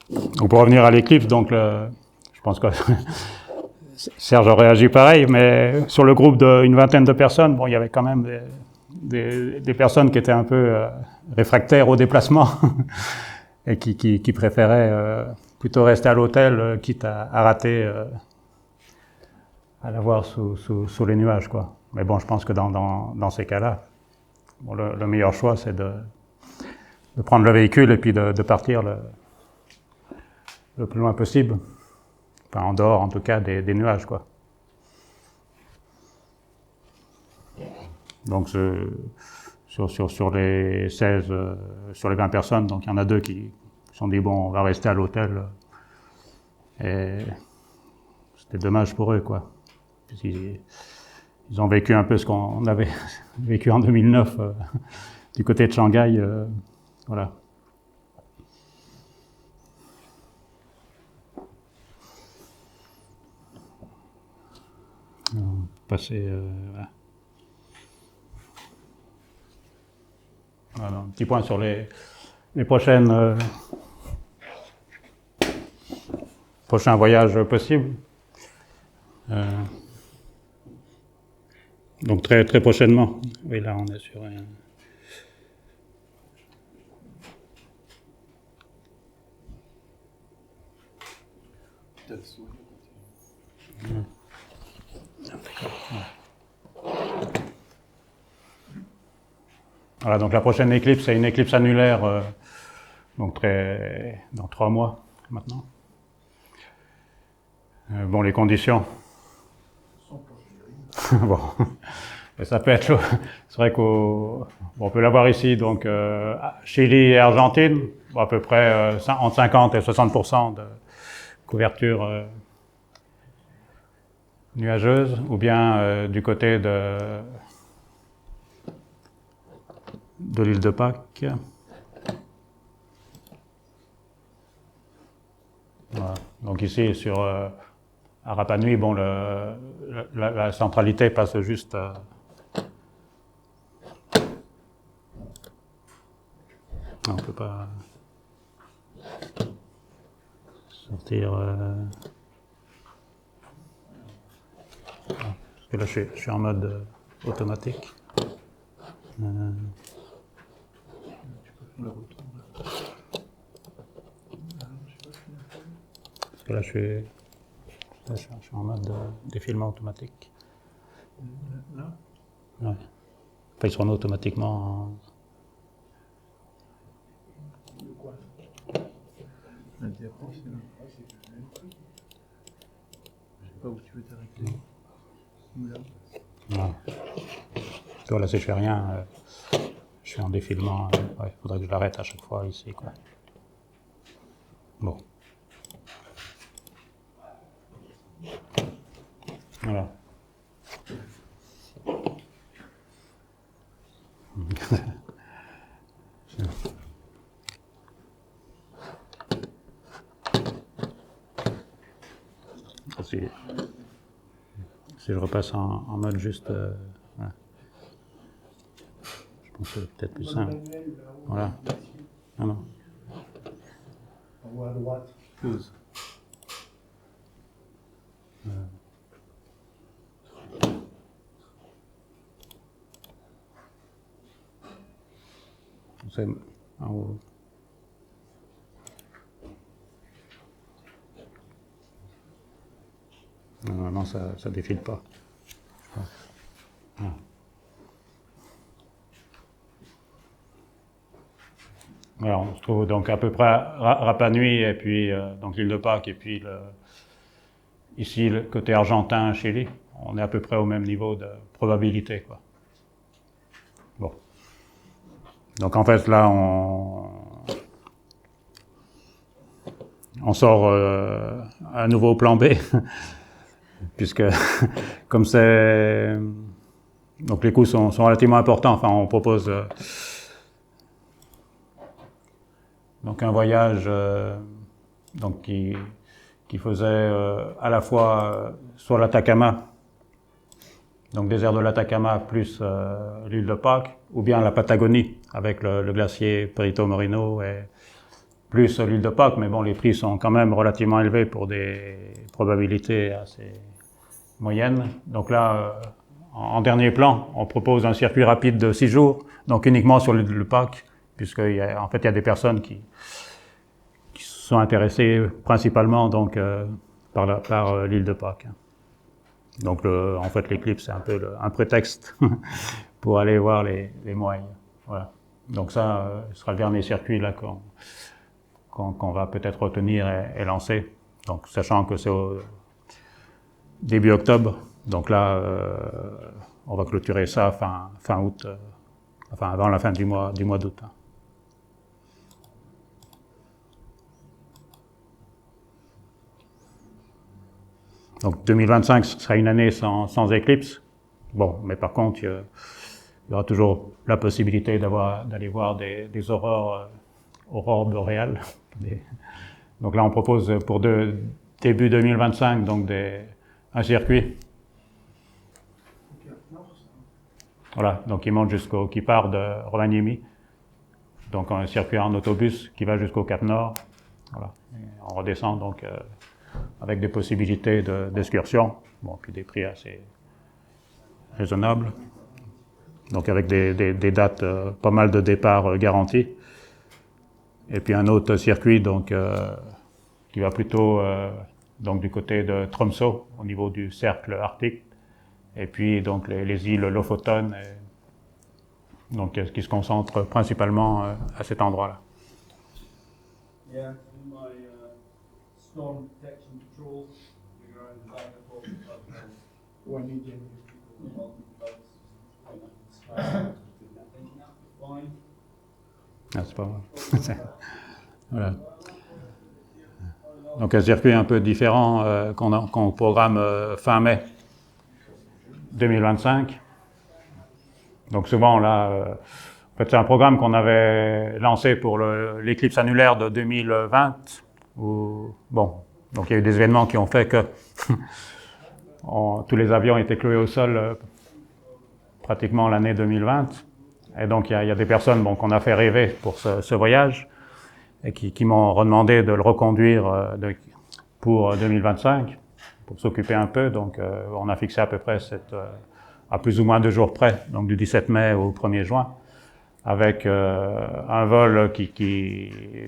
Donc pour revenir à l'éclipse, donc je pense que Serge aurait agi pareil, mais sur le groupe d'une vingtaine de personnes, bon, il y avait quand même des personnes qui étaient un peu réfractaires au déplacement et qui préféraient plutôt rester à l'hôtel, quitte à rater, à la voir sous les nuages, quoi. Mais bon, je pense que dans ces cas-là, bon, le meilleur choix, c'est de prendre le véhicule et puis de partir le plus loin possible. Enfin, en dehors, en tout cas, des nuages, quoi. Donc, sur les 16, sur les 20 personnes, donc il y en a 2 qui se sont dit, bon, on va rester à l'hôtel. Et c'était dommage pour eux, quoi. Ils ont vécu un peu ce qu'on avait vécu en 2009 du côté de Shanghai. Voilà. Passer. Voilà, un petit point sur les prochains voyages possibles. Donc très prochainement. Oui, là on est sur un... Voilà, donc la prochaine éclipse, c'est une éclipse annulaire, donc dans 3 mois maintenant. Bon, les conditions. Bon, ça peut être. C'est vrai on peut l'avoir ici, donc Chili et Argentine, bon, à peu près entre 50 et 60% de couverture nuageuse, ou bien du côté de l'île de Pâques. Voilà. Donc ici, sur à Rapa Nui, bon, la centralité passe juste... on ne peut pas sortir... parce que là, je suis en mode automatique. Parce que là, je suis en mode défilement automatique. Là? Ouais. Enfin, ils seront automatiquement... De quoi? La diapo, c'est là. Je sais pas où tu veux t'arrêter. Non. Toi, là, si je fais rien, je suis en défilement. Ouais, il faudrait que je l'arrête à chaque fois ici, quoi. Bon. Voilà. Si je repasse en mode juste... voilà. Je pense que c'est peut-être plus simple. Voilà. Ah non. En haut à droite. Pause. C'est en haut. Non, ça défile pas. Ah. Alors, on se trouve donc à peu près à Rapa Nui et puis donc l'île de Pâques et puis ici le côté argentin, Chili. On est à peu près au même niveau de probabilité, quoi. Bon. Donc en fait là on sort un nouveau plan B puisque comme c'est donc les coûts sont relativement importants. Enfin, on propose donc un voyage donc qui faisait à la fois soit l'Atacama, donc désert de l'Atacama plus l'île de Pâques, ou bien la Patagonie avec le glacier Perito Moreno et plus l'île de Pâques, mais bon, les prix sont quand même relativement élevés pour des probabilités assez moyennes. Donc là, en dernier plan, on propose un circuit rapide de 6 jours, donc uniquement sur l'île de Pâques, puisqu'en fait, il y a des personnes qui sont intéressées principalement donc, par l'île de Pâques. Donc, en fait, l'éclipse, c'est un peu un prétexte pour aller voir les moines. Voilà. Donc ça, ce sera le dernier circuit là qu'on va peut-être retenir et lancer. Donc, sachant que c'est au début octobre. Donc là, on va clôturer ça fin août, enfin avant la fin du mois d'août. Donc 2025 sera une année sans éclipse. Bon, mais par contre, il y aura toujours la possibilité d'aller voir des aurores boréales. Donc là, on propose pour début 2025 donc un circuit. Voilà, donc qui part de Rovaniemi. Donc un circuit en autobus qui va jusqu'au Cap Nord. Voilà. Et on redescend donc avec des possibilités d'excursion, bon, puis des prix assez raisonnables. Donc avec des dates, pas mal de départs garantis. Et puis un autre circuit donc, qui va plutôt donc, du côté de Tromsø, au niveau du cercle arctique. Et puis donc les îles Lofoten, donc, qui se concentrent principalement à cet endroit-là. Yeah, in my storm detection patrol, we go around the back of one Indian people fine. Ah, c'est pas mal. Voilà. Donc un circuit un peu différent qu'on programme fin mai 2025. Donc souvent là, en fait c'est un programme qu'on avait lancé pour l'éclipse annulaire de 2020. Où, bon, donc il y a eu des événements qui ont fait que tous les avions étaient cloués au sol pratiquement l'année 2020. Et donc il y a des personnes qu'on a fait rêver pour ce voyage et qui m'ont redemandé de le reconduire pour 2025, pour s'occuper un peu. Donc on a fixé à peu près à plus ou moins 2 jours près, donc du 17 mai au 1er juin, avec un vol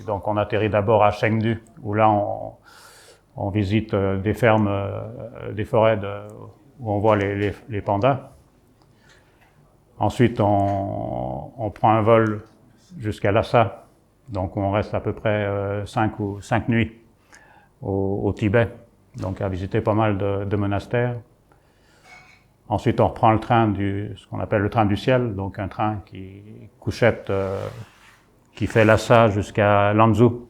donc on atterrit d'abord à Chengdu, où là on visite des fermes, des forêts où on voit les pandas. Ensuite, on prend un vol jusqu'à Lhasa, donc on reste à peu près 5 nuits au Tibet, donc à visiter pas mal de monastères. Ensuite, on reprend le train ce qu'on appelle le train du ciel, donc un train couchette qui fait Lhasa jusqu'à Lanzhou,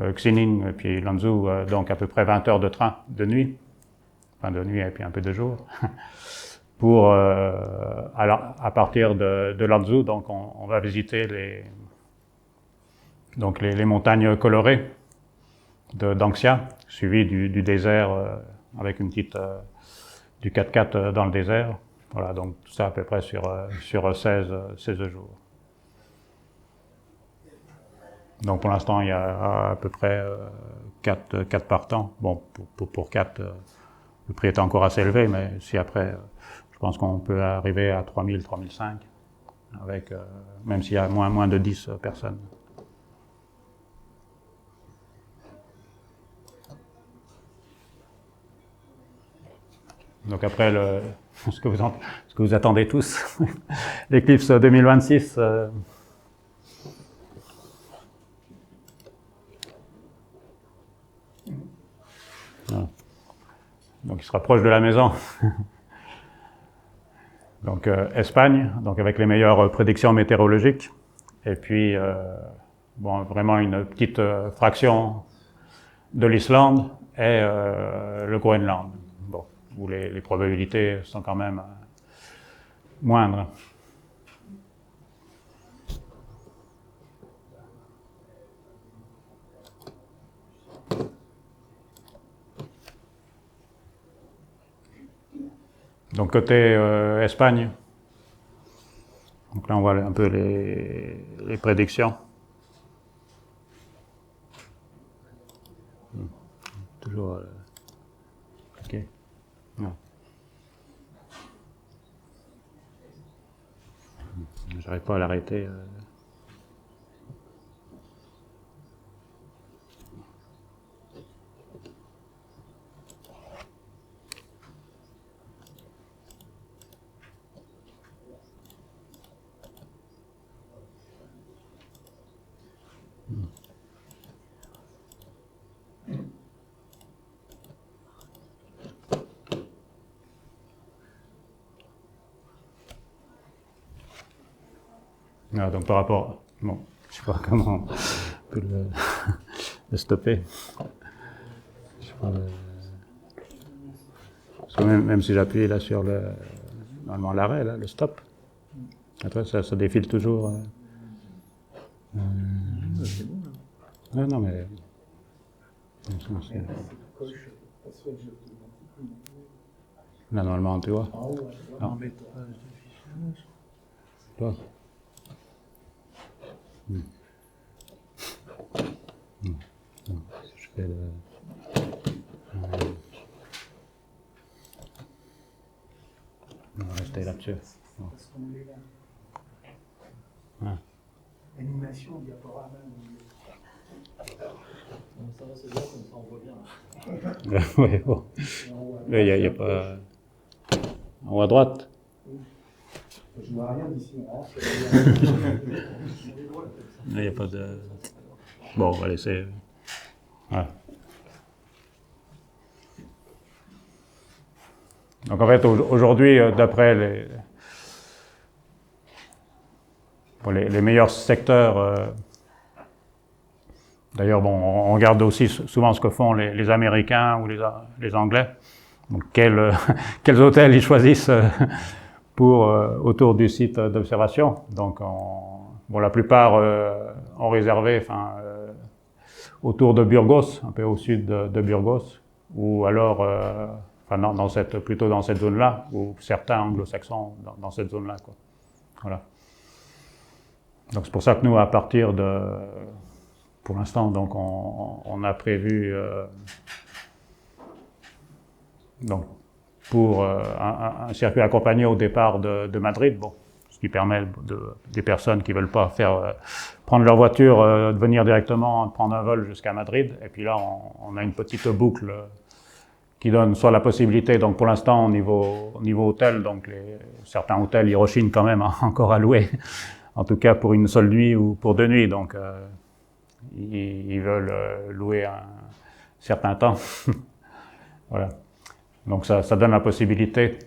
Xining, et puis Lanzhou, donc à peu près 20 heures de train de nuit, enfin de nuit et puis un peu de jour. Pour, à partir de Lanzhou, donc on va visiter les montagnes colorées d'Angxia, suivies du désert avec une petite du 4x4 dans le désert. Voilà, donc tout ça à peu près sur 16 jours. Donc pour l'instant, il y a à peu près 4 partants. Bon, pour 4, le prix est encore assez élevé, mais si après, je pense qu'on peut arriver à 3000, 3005, avec, même s'il y a moins de 10 personnes. Donc après, ce que vous attendez tous, l'éclipse 2026. Voilà. Donc il sera proche de la maison. Donc Espagne, donc avec les meilleures prédictions météorologiques. Et puis, bon, vraiment une petite fraction de l'Islande et le Groenland. Bon, où les probabilités sont quand même moindres. Donc côté Espagne, donc là on voit un peu les prédictions. toujours ok. Non. J'arrive pas à l'arrêter. Ah, donc par rapport, bon, je sais pas comment on peut le stopper. Je sais pas parce que même si j'appuie là sur normalement l'arrêt, là, le stop, après ça défile toujours. C'est bon, là. Non, mais là normalement tu vois. En métrage d'affichage. Toi. Je fais on va rester là-dessus. Parce qu'on est là. Ah. Animation, diaporama. Ça va, c'est bien, comme ça on voit bien. Oui, bon. Mais il n'y a pas. En haut à droite. Je vois rien d'ici. Il n'y a pas de. Bon, on va laisser. Ouais. Donc en fait, aujourd'hui, d'après les meilleurs secteurs, d'ailleurs, bon, on regarde aussi souvent ce que font les Américains ou les Anglais. Donc quels hôtels ils choisissent pour autour du site d'observation. Donc bon, la plupart ont réservé, autour de Burgos, un peu au sud de Burgos, ou alors plutôt dans cette zone-là, ou certains anglo-saxons dans cette zone-là, quoi. Voilà. Donc c'est pour ça que nous, à partir de, pour l'instant, donc on a prévu donc pour un circuit accompagné au départ de Madrid, bon, ce qui permet des personnes qui veulent pas prendre leur voiture, de venir directement prendre un vol jusqu'à Madrid. Et puis là, on a une petite boucle qui donne soit la possibilité, donc pour l'instant au niveau hôtel, donc certains hôtels ils rechignent quand même encore à louer, en tout cas pour une seule nuit ou pour 2 nuits, donc ils veulent louer un certain temps. Voilà. Donc ça donne la possibilité,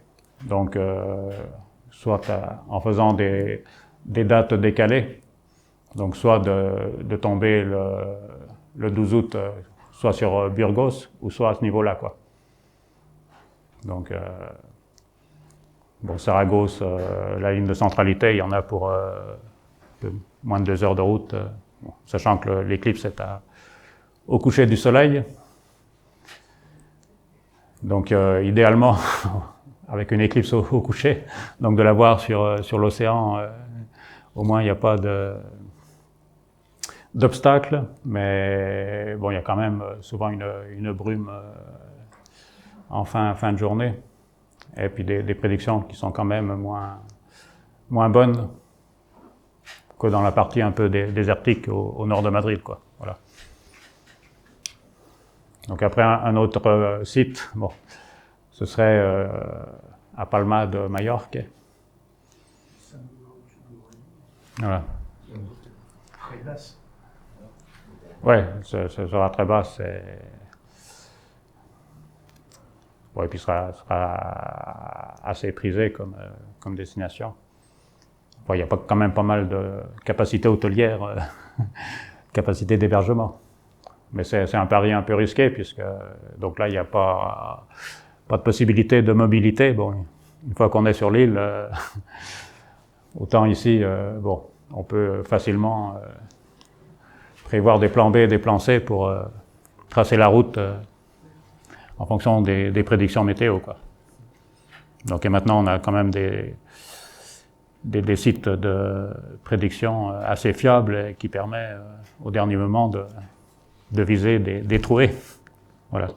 donc soit en faisant des dates décalées, donc soit de tomber le 12 août, soit sur Burgos, ou soit à ce niveau-là, quoi. Donc, bon, Saragosse, la ligne de centralité, il y en a pour moins de 2 heures de route, bon, sachant que l'éclipse est au coucher du soleil. Donc, idéalement, avec une éclipse au coucher, donc de la voir sur l'océan, au moins il n'y a pas d'obstacle, mais bon, il y a quand même souvent une brume en fin de journée, et puis des prédictions qui sont quand même moins bonnes que dans la partie un peu désertique au nord de Madrid, quoi. Voilà. Donc après un autre site, bon, ce serait à Palma de Majorque. Voilà. Très basse. Ouais, ce sera très bas, ouais, et puis sera assez prisé comme destination. Bon, il y a quand même pas mal de capacités hôtelières, capacité d'hébergement. Mais c'est un pari un peu risqué, puisque donc là, il n'y a pas de possibilité de mobilité. Bon, une fois qu'on est sur l'île, autant ici, bon, on peut facilement prévoir des plans B et des plans C pour tracer la route en fonction des prédictions météo, quoi. Donc et maintenant, on a quand même des sites de prédiction assez fiables et qui permettent au dernier moment de viser des trouées. Voilà.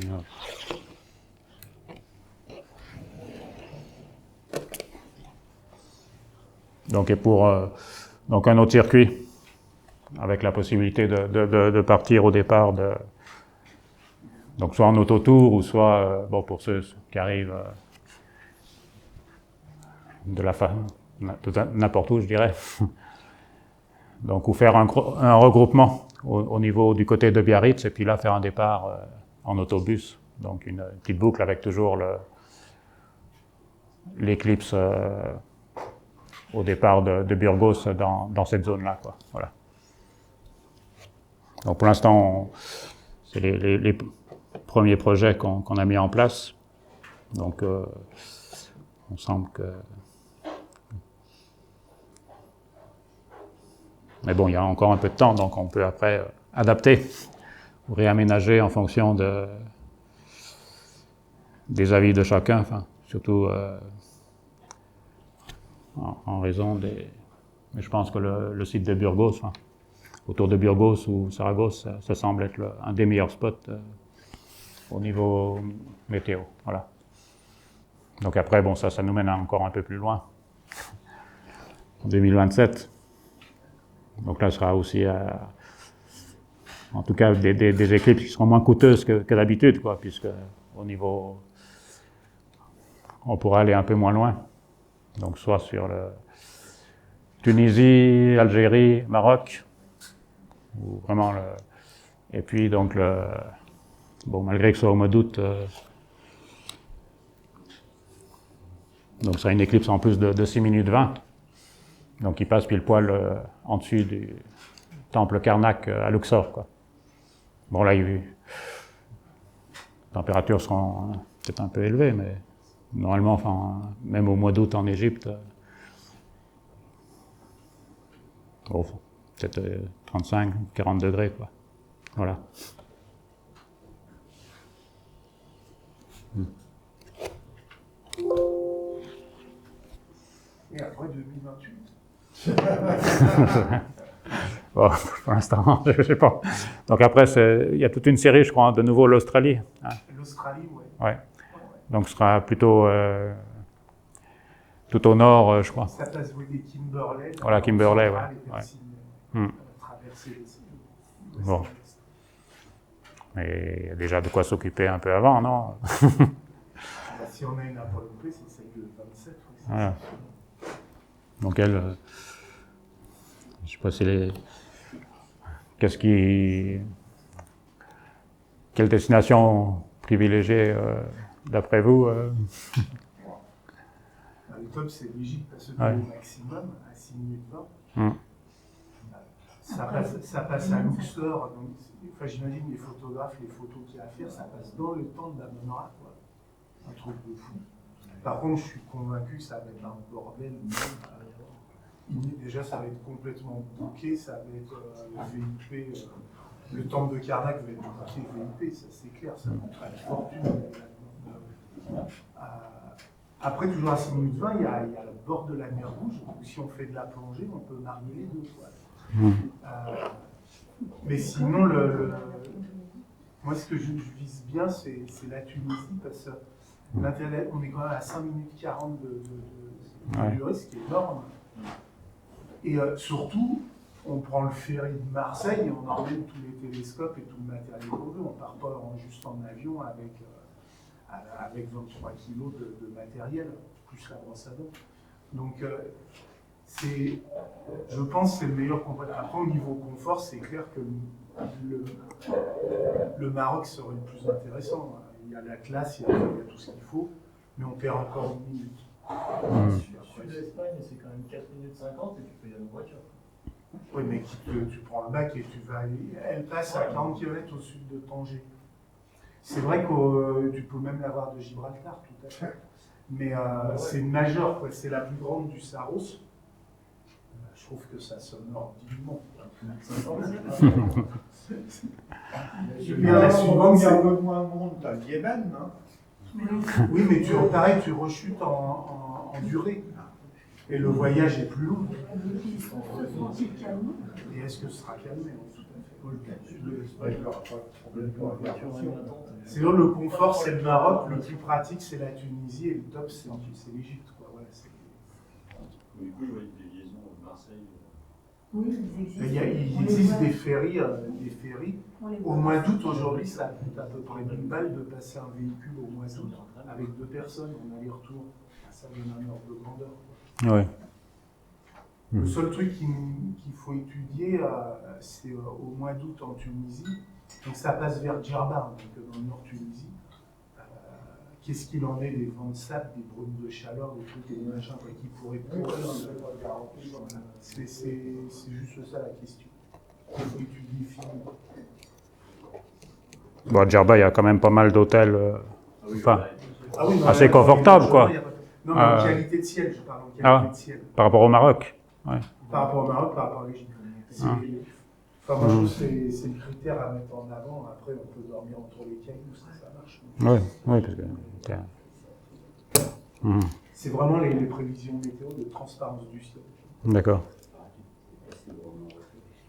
Voilà. Donc, et pour donc un autre circuit, avec la possibilité de partir au départ, donc soit en autotour ou soit, bon, pour ceux qui arrivent de n'importe où, je dirais. Donc, ou faire un regroupement au niveau du côté de Biarritz, et puis là, faire un départ en autobus. Donc, une petite boucle avec toujours l'éclipse au départ de Burgos dans cette zone-là, quoi. Voilà. Donc, pour l'instant, c'est les premiers projets qu'on a mis en place. Donc, on semble que... Mais bon, il y a encore un peu de temps, donc on peut après adapter ou réaménager en fonction des avis de chacun, enfin, surtout en raison des... Mais je pense que le site de Burgos, enfin, autour de Burgos ou Saragosse, ça semble être un des meilleurs spots au niveau météo. Voilà. Donc après, bon, ça nous mène encore un peu plus loin, en 2027. Donc là, ce sera aussi, en tout cas, des éclipses qui seront moins coûteuses que d'habitude, quoi, puisque au niveau, on pourra aller un peu moins loin. Donc soit sur Tunisie, Algérie, Maroc, ou vraiment et puis donc bon, malgré que ce soit au mois d'août, donc ça a une éclipse en plus de 6 minutes 20. Donc il passe pile poil en dessus du temple Karnak à Luxor, quoi. Bon là, les températures seront peut-être un peu élevées, mais normalement, enfin, même au mois d'août en Égypte, bon, peut-être 35, 40 degrés, quoi. Voilà. Et après 2028 Bon, pour l'instant, je ne sais pas. Donc après, il y a toute une série, je crois, de nouveau l'Australie. Hein. L'Australie, ouais. Ouais. Donc ce sera plutôt tout au nord, je crois. Ça passe des Kimberley. Voilà, Kimberley, ouais. Traverser les bon. Mais il y a déjà de quoi s'occuper un peu avant, non? Si on a une Apollo P, c'est celle de 27. Oui, voilà. Donc elle, je sais pas si quelle destination privilégiée d'après vous Le top, c'est l'Égypte, parce que au maximum, à 6 minutes 20. Ça passe à Luxor, donc enfin, j'imagine les photographes, les photos qu'il y a à faire, ça passe dans le temps de la Monra, quoi. Un truc de fou. Par contre, je suis convaincu que ça va être un bordel. Déjà, ça va être complètement bouqué, ça va être le VIP, le temple de Karnak va être bouqué VIP, ça c'est clair, ça coûtera une fortune. Après, toujours à 6 minutes 20, il y a le bord de la mer Rouge, où si on fait de la plongée, on peut marier les deux. Quoi. Mais sinon, moi, ce que je vise bien, c'est la Tunisie, parce que l'intérêt, on est quand même à 5 minutes 40 de durée, ce qui est énorme. Et surtout, on prend le ferry de Marseille et on emmène tous les télescopes et tout le matériel qu'on veut. On ne part pas juste en avion avec 23 kilos de matériel, plus la brosse à dents. Donc, je pense que c'est le meilleur compromis. Après, au niveau confort, c'est clair que le Maroc serait le plus intéressant. Il y a la classe, il y a tout ce qu'il faut, mais on perd encore une minute. Sud d'Espagne, c'est quand même 4 minutes 50 et tu peux y aller en voiture. Oui, mais tu prends le bac et tu vas aller. Elle passe à 40 km au sud de Tanger. C'est vrai que tu peux même l'avoir de Gibraltar, tout à fait. Mais c'est une majeure, quoi. C'est la plus grande du Saros. Je trouve que ça sonore dignement. Et la suivante, il y a un peu moins de monde, tu as le Yémen, non? Oui, mais pareil, tu rechutes en durée. Et le voyage est plus long. Et est-ce que ce sera calmé? C'est sûr, le confort, c'est le Maroc, le plus pratique, c'est la Tunisie, et le top, c'est l'Égypte. Voilà, du coup, je voyais des liaisons Marseille. Oui, il existe des ferries. Au mois d'août, aujourd'hui, ça coûte à peu près 1000 balles de passer un véhicule au mois d'août avec 2 personnes en aller-retour. Ça donne un ordre de grandeur. Oui. Le seul truc qu'il faut étudier, c'est au mois d'août en Tunisie. Donc ça passe vers Djerba, donc dans le nord Tunisie. Qu'est-ce qu'il en est des vents de sable, des brumes de chaleur, des trucs et des machins qui pourraient pourrir. C'est juste ça la question. Il faut étudier finement. Bon, à Djerba, il y a quand même pas mal d'hôtels assez non, confortables, quoi. Non, mais en qualité de ciel, je parle en qualité de ciel. Par rapport au Maroc. Ouais. Par rapport au Maroc, par rapport à l'Égypte. Moi, je trouve que c'est le critère à mettre en avant. Après, on peut dormir entre les cailloux, ça marche. Oui, parce que... C'est vraiment les prévisions météo de transparence du ciel. D'accord.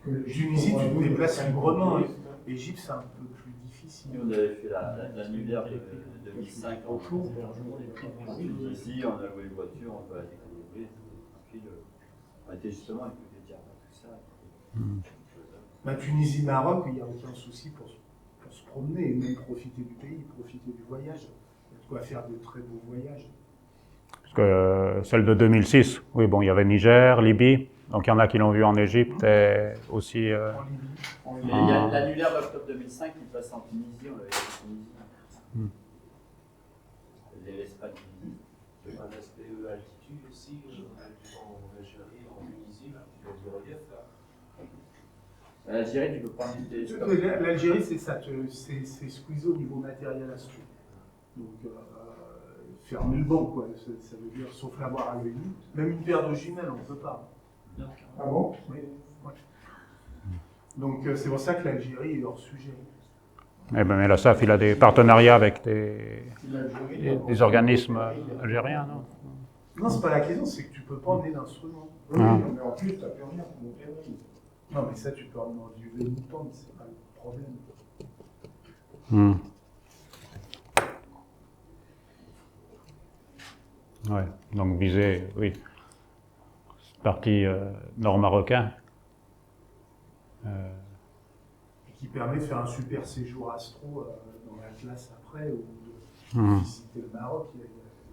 Tunisie, tu te déplaces librement. L'Égypte, c'est un peu plus difficile. Nous, on avait fait l'annuaire de 2005 en Tunisie, on a loué une voiture, on va découvrir, on était justement avec le Djerba, tout ça. Tunisie-Maroc, il n'y a aucun souci pour se promener et même profiter du pays, profiter du voyage. Il y a de quoi faire de très beaux voyages. Parce que celle de 2006, oui, bon, il y avait Niger, Libye, donc il y en a qui l'ont vu en Égypte et aussi... En Libye. Il y a l'annulaire d'octobre 2005 qui passe en Tunisie, on l'avait fait en Tunisie. L'Espagne. Un aspect altitude aussi, en Algérie, en Tunisie, du relief là. L'Algérie, tu peux prendre des... L'Algérie, c'est ça, c'est squeezé au niveau matériel à ce Donc, fermer le banc, quoi. Ça veut dire, sauf l'avoir à l'œil nu. Même une paire de jumelles, on ne peut pas. Ah bon? Oui. Ouais. Donc, c'est pour ça que l'Algérie est hors sujet. Mais la SAF, il a des partenariats avec des organismes algériens, non? Non, c'est pas la question, c'est que tu peux pas emmener d'instruments. Oui, mais en plus, tu n'as plus rien pour mon permis. Non, mais ça, tu peux emmener du mouton, c'est pas le problème. Ouais, donc viser, oui, partie nord-marocain. Qui permet de faire un super séjour astro dans la classe après, ou de visiter le Maroc.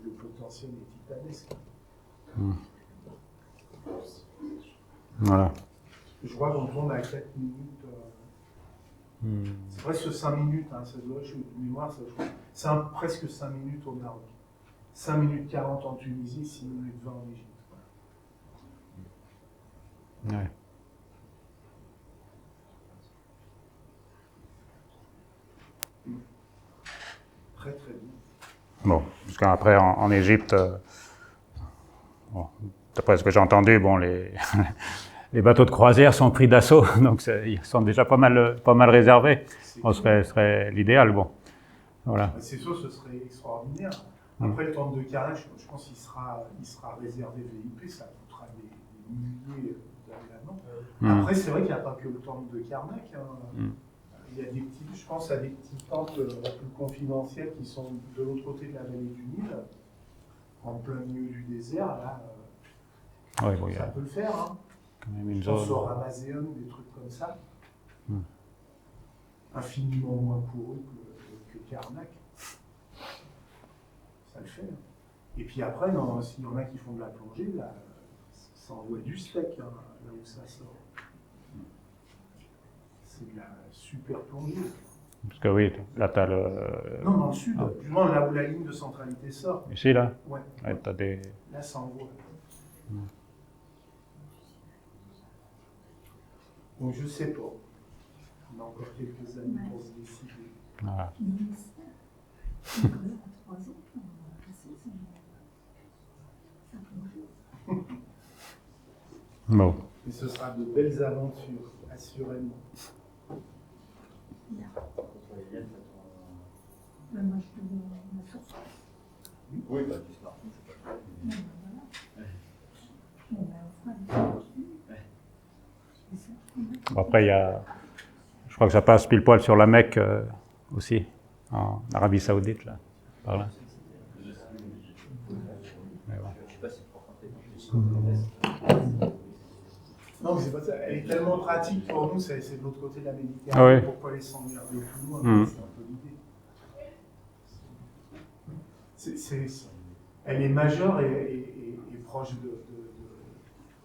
Le potentiel est titanesque. Voilà. Je crois qu'on tourne à 4 minutes. C'est presque 5 minutes, hein, ça doit, je de mémoire, c'est presque 5 minutes au Maroc. 5 minutes 40 en Tunisie, 6 minutes 20 en Égypte. Ouais. Très très bien. Bon, parce qu'après en Égypte, bon, d'après ce que j'ai entendu, bon, les bateaux de croisière sont pris d'assaut, donc ils sont déjà pas mal réservés. Ce serait l'idéal, bon. Voilà. C'est sûr, ce serait extraordinaire. Après, le tente de carrelage, je pense qu'il sera réservé VIP, ça coûtera des milliers d'euros. Après, c'est vrai qu'il n'y a pas que le tente de Karnak. Il y a des petits, je pense à des petites tentes plus confidentielles qui sont de l'autre côté de la vallée du Nil, en plein milieu du désert. Là, ouais, bon, ça peut le faire. Hein. Quand même une je pense zone. au Ramazéum, des trucs comme ça. Infiniment moins courus que Karnak. Ça le fait. Hein. Et puis après, s'il y en a qui font de la plongée, là, ça envoie du steak, hein, là où ça sort. C'est de la super plongée. Parce que oui, là tu as le... Non, dans le sud, justement là où la ligne de centralité sort. Ici, là? Ouais. T'as des... Là, ça envoie. Donc je sais pas. On a encore quelques années pour se décider. Voilà. Bon. Et ce sera de belles aventures, assurément. Moi, je peux ma source. Oui, pas du smartphone, c'est pas Bon, après, il y a Je crois que ça passe pile poil sur la Mecque aussi, en Arabie Saoudite, là, par là. Mais bon. Non, mais c'est pas ça. Elle est tellement pratique pour nous, c'est de l'autre côté de la Méditerranée. Ah ouais. Pourquoi les s'emmerder plus loin? C'est un peu l'idée. Elle est majeure et proche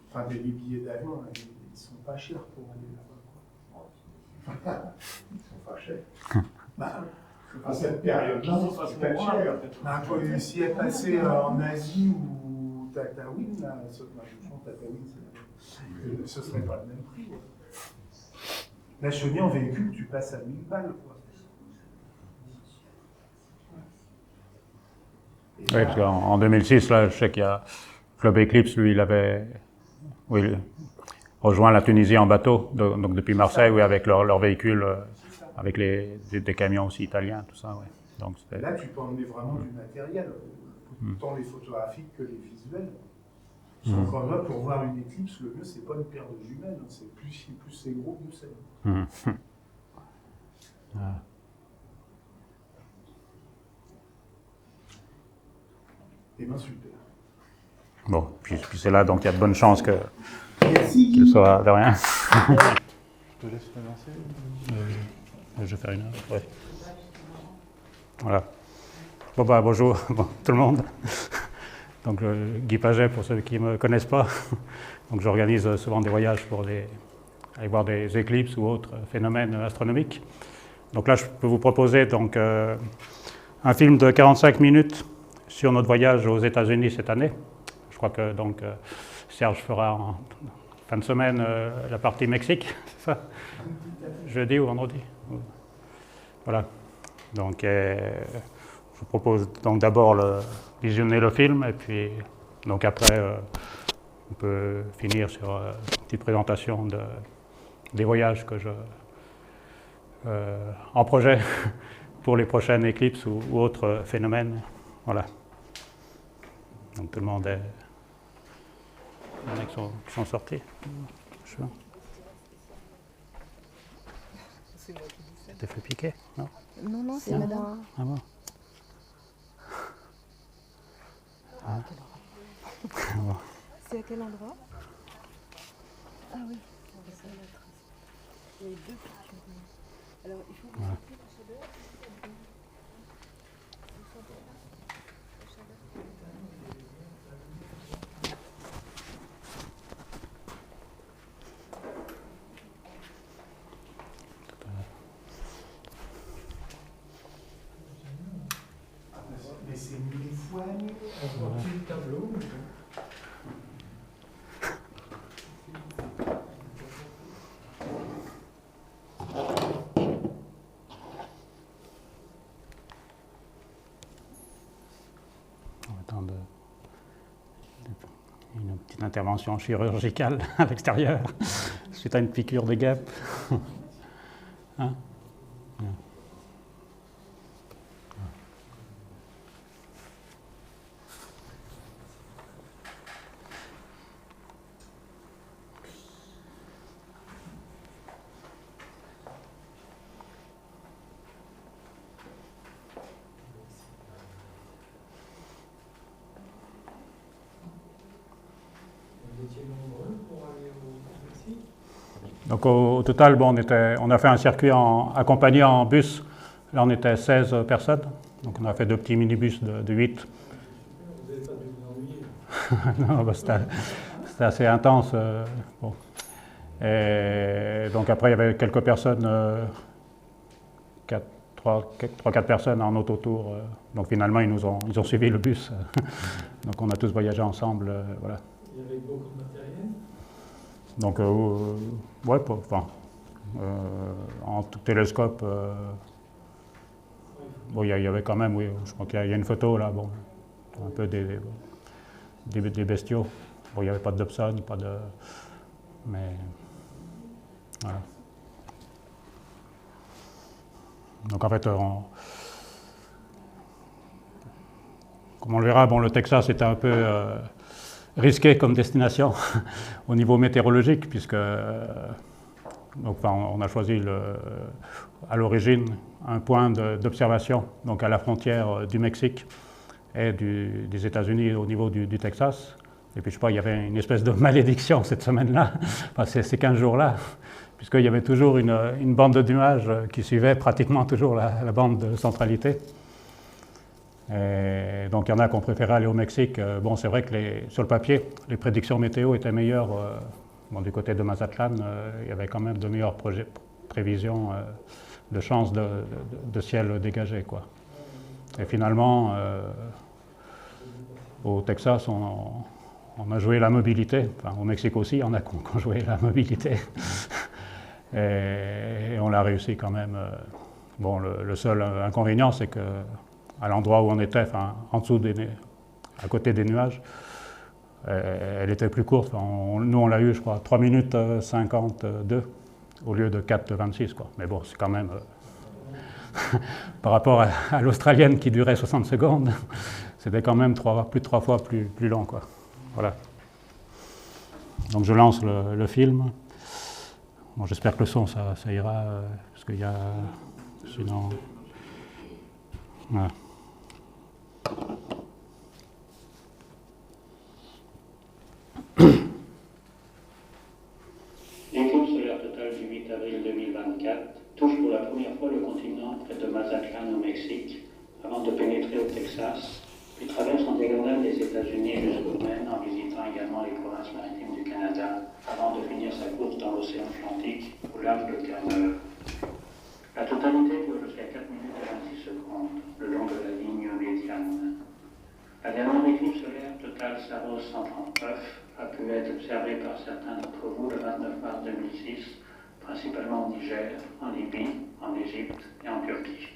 enfin, des billets d'avion, ils sont pas chers pour aller là-bas. Ils sont pas chers. Bah, À cette période-là, c'est pas cher. bah, si elle passait en Asie ou Tataouine, là, Tataouine, ce serait pas le même prix. Ouais. La Chauny en véhicule, tu passes à 1000 balles. Quoi. Oui, parce qu'en 2006, là, je sais qu'il y a Club Eclipse, lui, il avait rejoint la Tunisie en bateau, donc depuis Marseille, oui, avec leur véhicule, avec des camions aussi italiens, tout ça, ouais. Donc, là, tu peux emmener vraiment du matériel, tant les photographiques que les visuels. Encore là, pour voir une éclipse, le mieux, c'est pas une paire de jumelles, hein, c'est plus c'est gros, mieux c'est. Eh bien, super. Bon, puis c'est là, donc il y a de bonnes chances Merci. qu'il soit de rien. Je te laisse me lancer. Je vais faire une heure. Ouais. Voilà. Bon, bah, bonjour tout le monde. Donc, Guy Paget, pour ceux qui ne me connaissent pas. Donc, j'organise souvent des voyages pour aller voir des éclipses ou autres phénomènes astronomiques. Donc là, je peux vous proposer donc, un film de 45 minutes sur notre voyage aux États-Unis cette année. Je crois que donc, Serge fera en fin de semaine la partie Mexique, c'est ça? Jeudi ou vendredi? Voilà. Donc, je vous propose donc d'abord visionner le film et puis donc après on peut finir sur une petite présentation des voyages que en projet pour les prochaines éclipses ou autres phénomènes. Voilà. Donc tout le monde est... Il y en a qui sont sortis. T'es fait piquer? Non, Non, c'est madame. Ah bon? Ah. C'est à quel endroit? Ah oui. Il y a eu deux pictures. Alors, il faut vous sortir la chaleur. Mais c'est mille fois mieux. On voit plus le tableau. On va attendre une petite intervention chirurgicale à l'extérieur suite à une piqûre de guêpe. Hein? Donc au total, bon, on a fait un circuit accompagné en bus. Là, on était 16 personnes. Donc on a fait deux petits minibus de 8. Vous n'avez pas dû vous ennuyer? Non, bah, c'était assez intense. Bon. Et donc après, il y avait quelques personnes, 3-4 personnes en autotour. Donc finalement, ils ont suivi le bus. Donc on a tous voyagé ensemble. Voilà. Il y avait beaucoup de matériel? Donc, ouais, enfin, en télescope, bon, il y avait quand même, oui, je crois qu'il y a une photo là, bon, un peu des bestiaux. Bon, il n'y avait pas de Dobson, pas de... Mais, voilà. Donc en fait, comme on le verra, bon, le Texas était un peu... risqué comme destination au niveau météorologique, puisque Donc, enfin, on a choisi à l'origine un point d'observation, donc à la frontière du Mexique et des États-Unis au niveau du Texas. Et puis je sais pas, il y avait une espèce de malédiction cette semaine-là, enfin, ces 15 jours-là, puisqu'il y avait toujours une bande de nuages qui suivait pratiquement toujours la bande de centralité. Et donc il y en a qui ont préféré aller au Mexique. Bon, c'est vrai que sur le papier, les prédictions météo étaient meilleures. Bon, du côté de Mazatlan, il y avait quand même de meilleures prévisions de chances de ciel dégagé, quoi. Et finalement, au Texas, on a joué la mobilité. Enfin, au Mexique aussi, il y en a qui ont joué la mobilité. et on l'a réussi quand même. Bon, le seul inconvénient, c'est qu'à l'endroit où on était, enfin, en dessous à côté des nuages, elle était plus courte. Nous, on l'a eu, je crois, 3 minutes 52 au lieu de 4:26, quoi. Mais bon, c'est quand même... par rapport à l'australienne qui durait 60 secondes, c'était quand même plus de 3 fois plus long, quoi. Voilà. Donc je lance le film. Bon, j'espère que le son, ça ira, parce qu'il y a... Sinon... Voilà. L'éclipse solaire totale du 8 avril 2024 touche pour la première fois le continent près de Mazatlan au Mexique, avant de pénétrer au Texas, puis traverse en diagonale des États-Unis jusqu'au Maine en visitant également les provinces maritimes du Canada, avant de finir sa course dans l'océan Atlantique au large de Terre-Neuve. La totalité dure jusqu'à 4 minutes et 26 secondes, le long de la ligne médiane. La dernière éclipse solaire totale Saros 139 a pu être observée par certains d'entre vous le 29 mars 2006, principalement au Niger, en Libye, en Égypte et en Turquie.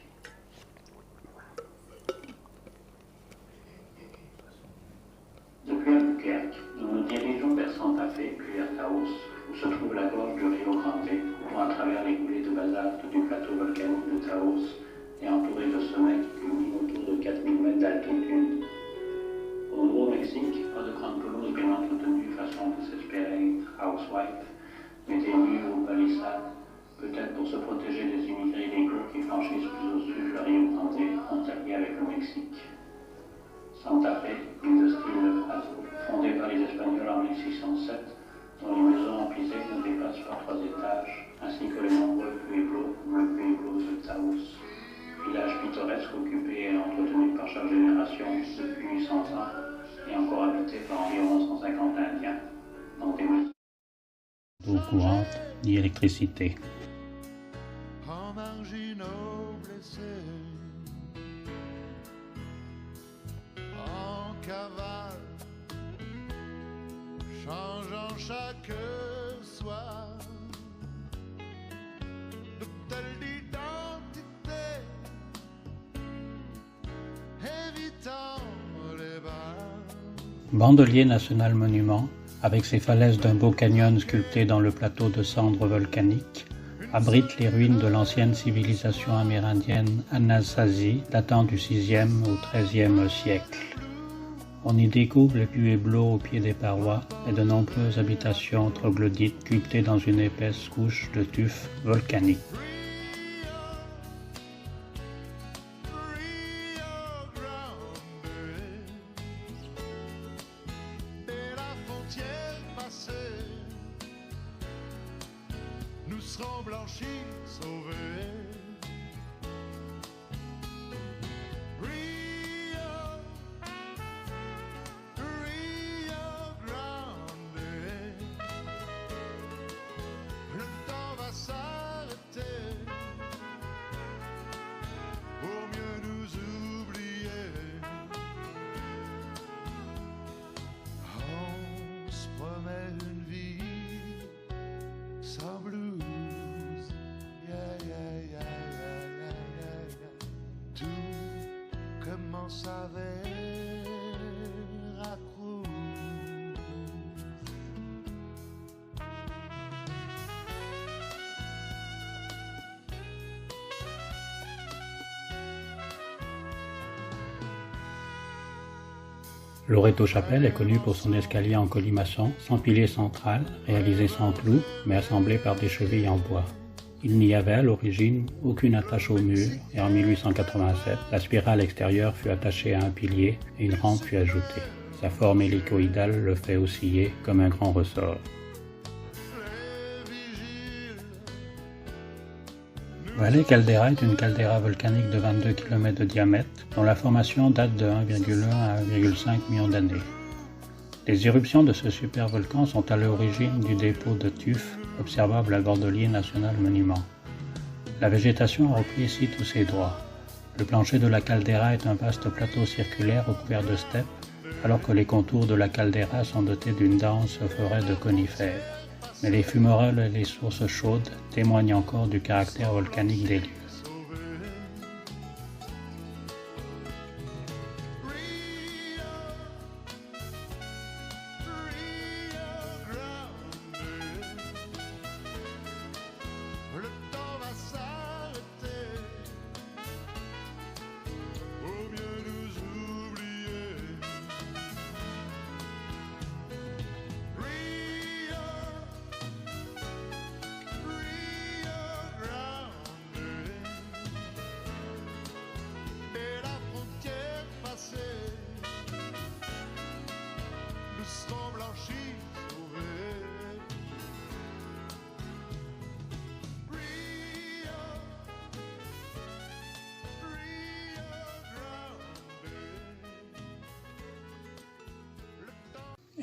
Depuis Albuquerque, nous nous dirigeons vers Santa Fe, puis vers Taos, où se trouve la gorge du Rio Grande, courant à travers les coulées de basalte du plateau volcanique de Taos et entouré de sommets qui culminent autour de 4000 mètres d'altitude. Au Nouveau-Mexique, pas de grande pelouse bien entretenue façon désespérée, housewife, mais des murs ou palissades, peut-être pour se protéger des immigrés légaux qui franchissent plus au sud le Rio Grande, frontalier avec le Mexique. Santa Fe, ville de style Azo, fondée par les Espagnols en 1607, dont les maisons empisées ne dépassent pas 3 étages, ainsi que les nombreux pueblos, comme le pueblo de Taos. Village pittoresque occupé et entretenu par chaque génération depuis 100 ans et encore habité par environ 150 Indiens, dont des maisons d'eau courante ni électricité. En marginaux blessés, en cavale, changeant chaque soir de telle identité, évitant les bars. Bandelier National Monument, avec ses falaises d'un beau canyon sculpté dans le plateau de cendres volcaniques, abrite les ruines de l'ancienne civilisation amérindienne Anasazi datant du 6e au 13e siècle. On y découvre les pueblos au pied des parois et de nombreuses habitations troglodytes sculptées dans une épaisse couche de tuf volcanique. Nous serons blanchis, sauvés. Rio, Rio Grande. Le temps va s'arrêter pour mieux nous oublier. On se promet une vie sans blues. Tout commence à Veracruz. Loreto-Chapelle est connu pour son escalier en colimaçon, sans pilier central, réalisé sans clous, mais assemblé par des chevilles en bois. Il n'y avait à l'origine aucune attache au mur, et en 1887, la spirale extérieure fut attachée à un pilier et une rampe fut ajoutée. Sa forme hélicoïdale le fait osciller comme un grand ressort. Valle Caldera est une caldeira volcanique de 22 km de diamètre, dont la formation date de 1,1 à 1,5 million d'années. Les éruptions de ce supervolcan sont à l'origine du dépôt de tuf observable à Gordelier National Monument. La végétation a repris ici tous ses droits. Le plancher de la caldeira est un vaste plateau circulaire recouvert de steppes, alors que les contours de la caldeira sont dotés d'une dense forêt de conifères. Mais les fumerolles et les sources chaudes témoignent encore du caractère volcanique des lieux.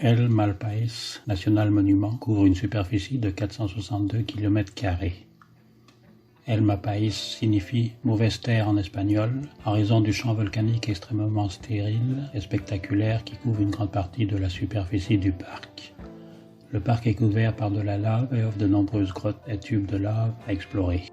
El Malpais National Monument couvre une superficie de 462 km². El Malpais signifie « mauvaise terre » en espagnol, en raison du champ volcanique extrêmement stérile et spectaculaire qui couvre une grande partie de la superficie du parc. Le parc est couvert par de la lave et offre de nombreuses grottes et tubes de lave à explorer.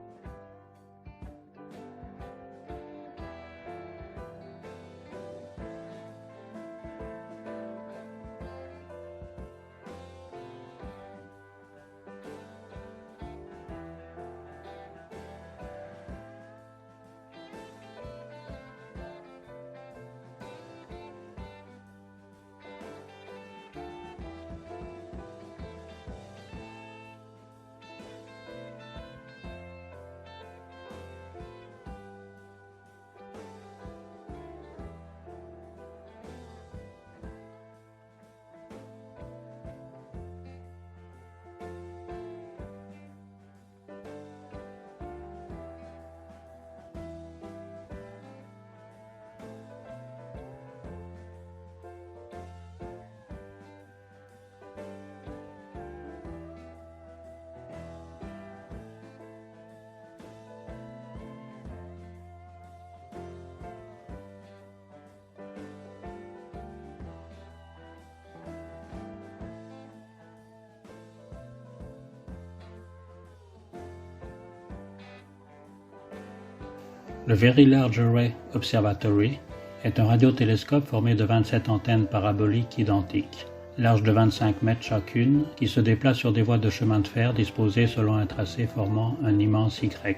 Le Very Large Array Observatory est un radiotélescope formé de 27 antennes paraboliques identiques, larges de 25 mètres chacune, qui se déplacent sur des voies de chemin de fer disposées selon un tracé formant un immense Y.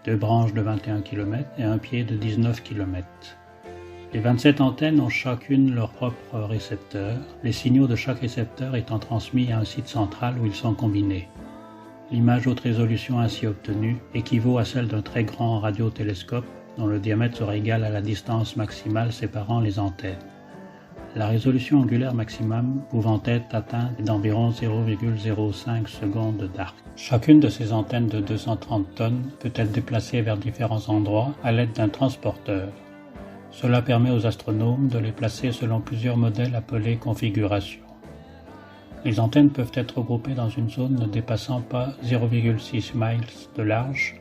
2 branches de 21 km et un pied de 19 km. Les 27 antennes ont chacune leur propre récepteur, les signaux de chaque récepteur étant transmis à un site central où ils sont combinés. L'image haute résolution ainsi obtenue équivaut à celle d'un très grand radiotélescope dont le diamètre sera égal à la distance maximale séparant les antennes. La résolution angulaire maximum pouvant être atteinte est d'environ 0,05 secondes d'arc. Chacune de ces antennes de 230 tonnes peut être déplacée vers différents endroits à l'aide d'un transporteur. Cela permet aux astronomes de les placer selon plusieurs modèles appelés configurations. Les antennes peuvent être regroupées dans une zone ne dépassant pas 0,6 miles de large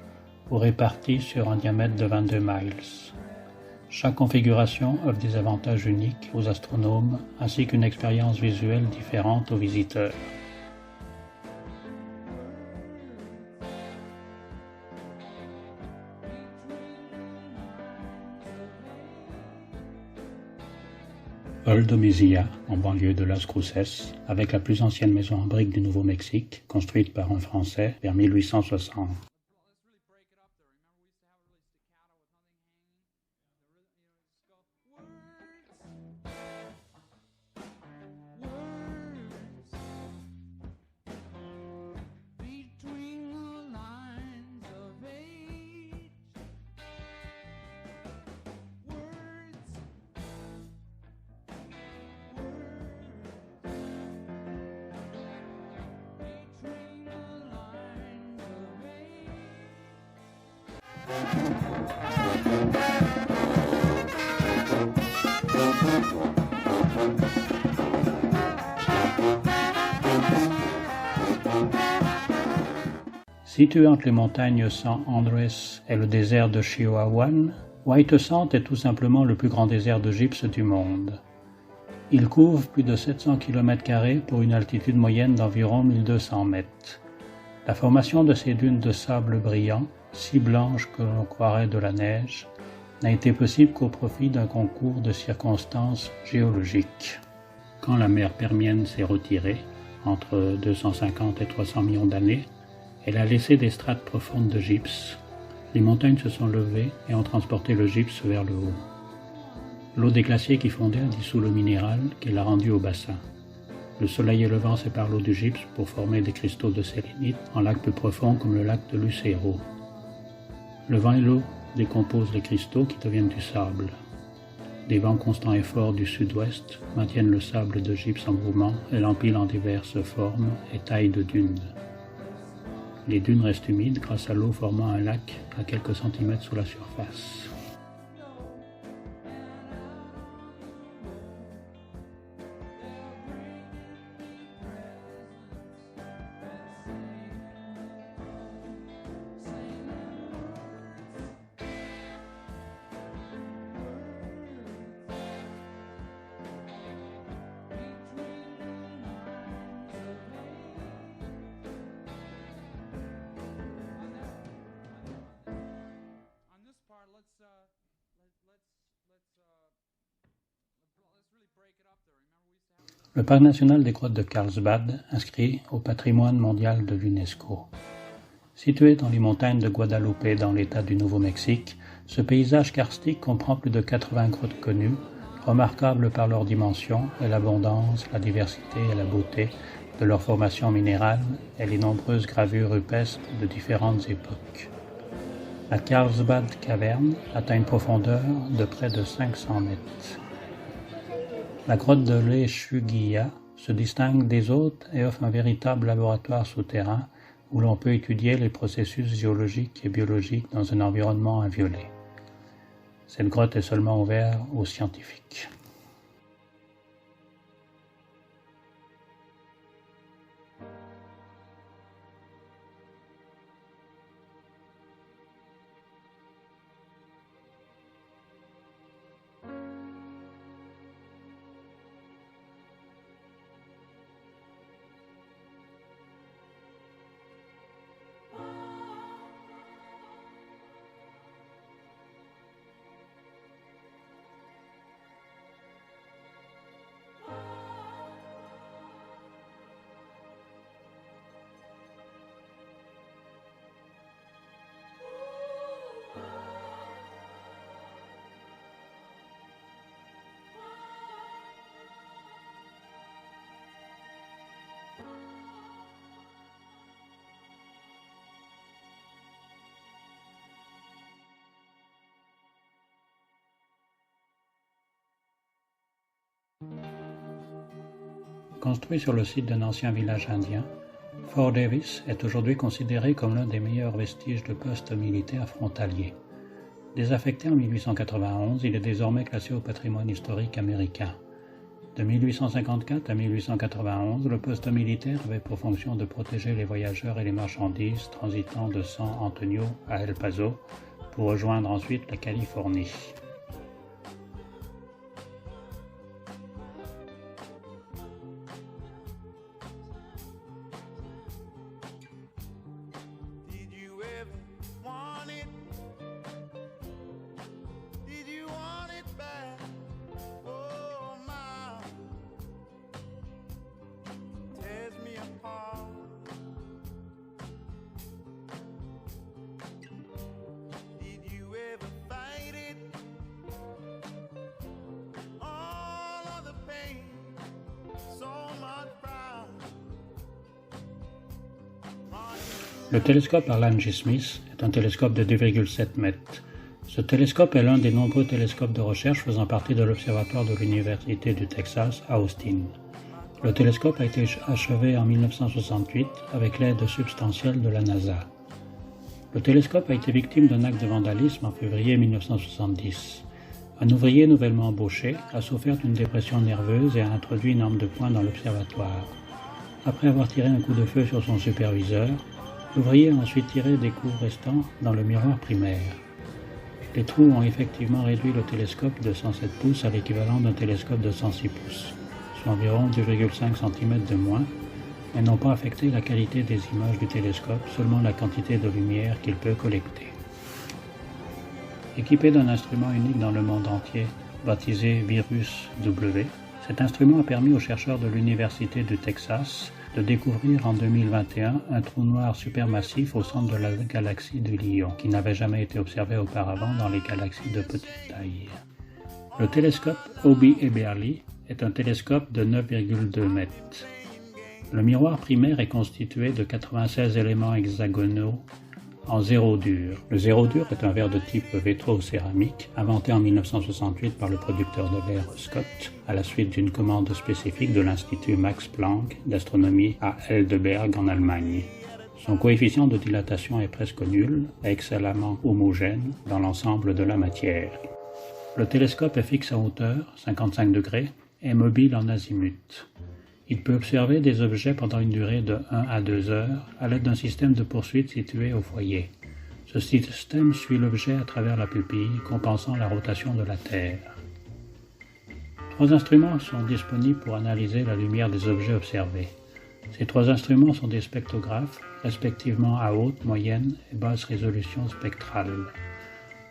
ou réparties sur un diamètre de 22 miles. Chaque configuration offre des avantages uniques aux astronomes ainsi qu'une expérience visuelle différente aux visiteurs. Old Mizilla, en banlieue de Las Cruces, avec la plus ancienne maison en briques du Nouveau-Mexique, construite par un Français vers 1860. Situé entre les montagnes San Andrés et le désert de Chihuahuan, White Sand est tout simplement le plus grand désert de gypse du monde. Il couvre plus de 700 km² pour une altitude moyenne d'environ 1200 mètres. La formation de ces dunes de sable brillant, si blanches que l'on croirait de la neige, n'a été possible qu'au profit d'un concours de circonstances géologiques. Quand la mer Permienne s'est retirée, entre 250 et 300 millions d'années, elle a laissé des strates profondes de gypse. Les montagnes se sont levées et ont transporté le gypse vers le haut. L'eau des glaciers qui fondaient a dissous le minéral qu'elle a rendu au bassin. Le soleil et le vent séparent l'eau du gypse pour former des cristaux de sélénite en lacs plus profonds comme le lac de Lucero. Le vent et l'eau décomposent les cristaux qui deviennent du sable. Des vents constants et forts du sud-ouest maintiennent le sable de gypse en mouvement et l'empilent en diverses formes et tailles de dunes. Les dunes restent humides grâce à l'eau formant un lac à quelques centimètres sous la surface. Le parc national des grottes de Carlsbad, inscrit au patrimoine mondial de l'UNESCO. Situé dans les montagnes de Guadalupe dans l'État du Nouveau-Mexique, ce paysage karstique comprend plus de 80 grottes connues, remarquables par leur dimension et l'abondance, la diversité et la beauté de leur formation minérale et les nombreuses gravures rupestres de différentes époques. La Carlsbad Cavern atteint une profondeur de près de 500 mètres. La grotte de l'Echuguilla se distingue des autres et offre un véritable laboratoire souterrain où l'on peut étudier les processus géologiques et biologiques dans un environnement inviolé. Cette grotte est seulement ouverte aux scientifiques. Construit sur le site d'un ancien village indien, Fort Davis est aujourd'hui considéré comme l'un des meilleurs vestiges de postes militaires frontaliers. Désaffecté en 1891, il est désormais classé au patrimoine historique américain. De 1854 à 1891, le poste militaire avait pour fonction de protéger les voyageurs et les marchandises transitant de San Antonio à El Paso pour rejoindre ensuite la Californie. Le télescope Harlan G. Smith est un télescope de 2,7 mètres. Ce télescope est l'un des nombreux télescopes de recherche faisant partie de l'observatoire de l'Université du Texas à Austin. Le télescope a été achevé en 1968 avec l'aide substantielle de la NASA. Le télescope a été victime d'un acte de vandalisme en février 1970. Un ouvrier nouvellement embauché a souffert d'une dépression nerveuse et a introduit une arme de poing dans l'observatoire. Après avoir tiré un coup de feu sur son superviseur, l'ouvrier a ensuite tiré des coups restants dans le miroir primaire. Les trous ont effectivement réduit le télescope de 107 pouces à l'équivalent d'un télescope de 106 pouces, soit environ 2,5 cm de moins, mais n'ont pas affecté la qualité des images du télescope, seulement la quantité de lumière qu'il peut collecter. Équipé d'un instrument unique dans le monde entier, baptisé Virus W, cet instrument a permis aux chercheurs de l'Université du Texas de découvrir en 2021 un trou noir supermassif au centre de la galaxie de Lion, qui n'avait jamais été observé auparavant dans les galaxies de petite taille. Le télescope Hobby-Eberly est un télescope de 9,2 mètres. Le miroir primaire est constitué de 96 éléments hexagonaux en zéro dur. Le zéro dur est un verre de type vétro-céramique inventé en 1968 par le producteur de verre Scott à la suite d'une commande spécifique de l'Institut Max Planck d'astronomie à Heidelberg en Allemagne. Son coefficient de dilatation est presque nul et excellemment homogène dans l'ensemble de la matière. Le télescope est fixe à hauteur, 55 degrés, et mobile en azimut. Il peut observer des objets pendant une durée de 1 à 2 heures à l'aide d'un système de poursuite situé au foyer. Ce système suit l'objet à travers la pupille, compensant la rotation de la Terre. 3 instruments sont disponibles pour analyser la lumière des objets observés. Ces 3 instruments sont des spectrographes, respectivement à haute, moyenne et basse résolution spectrale.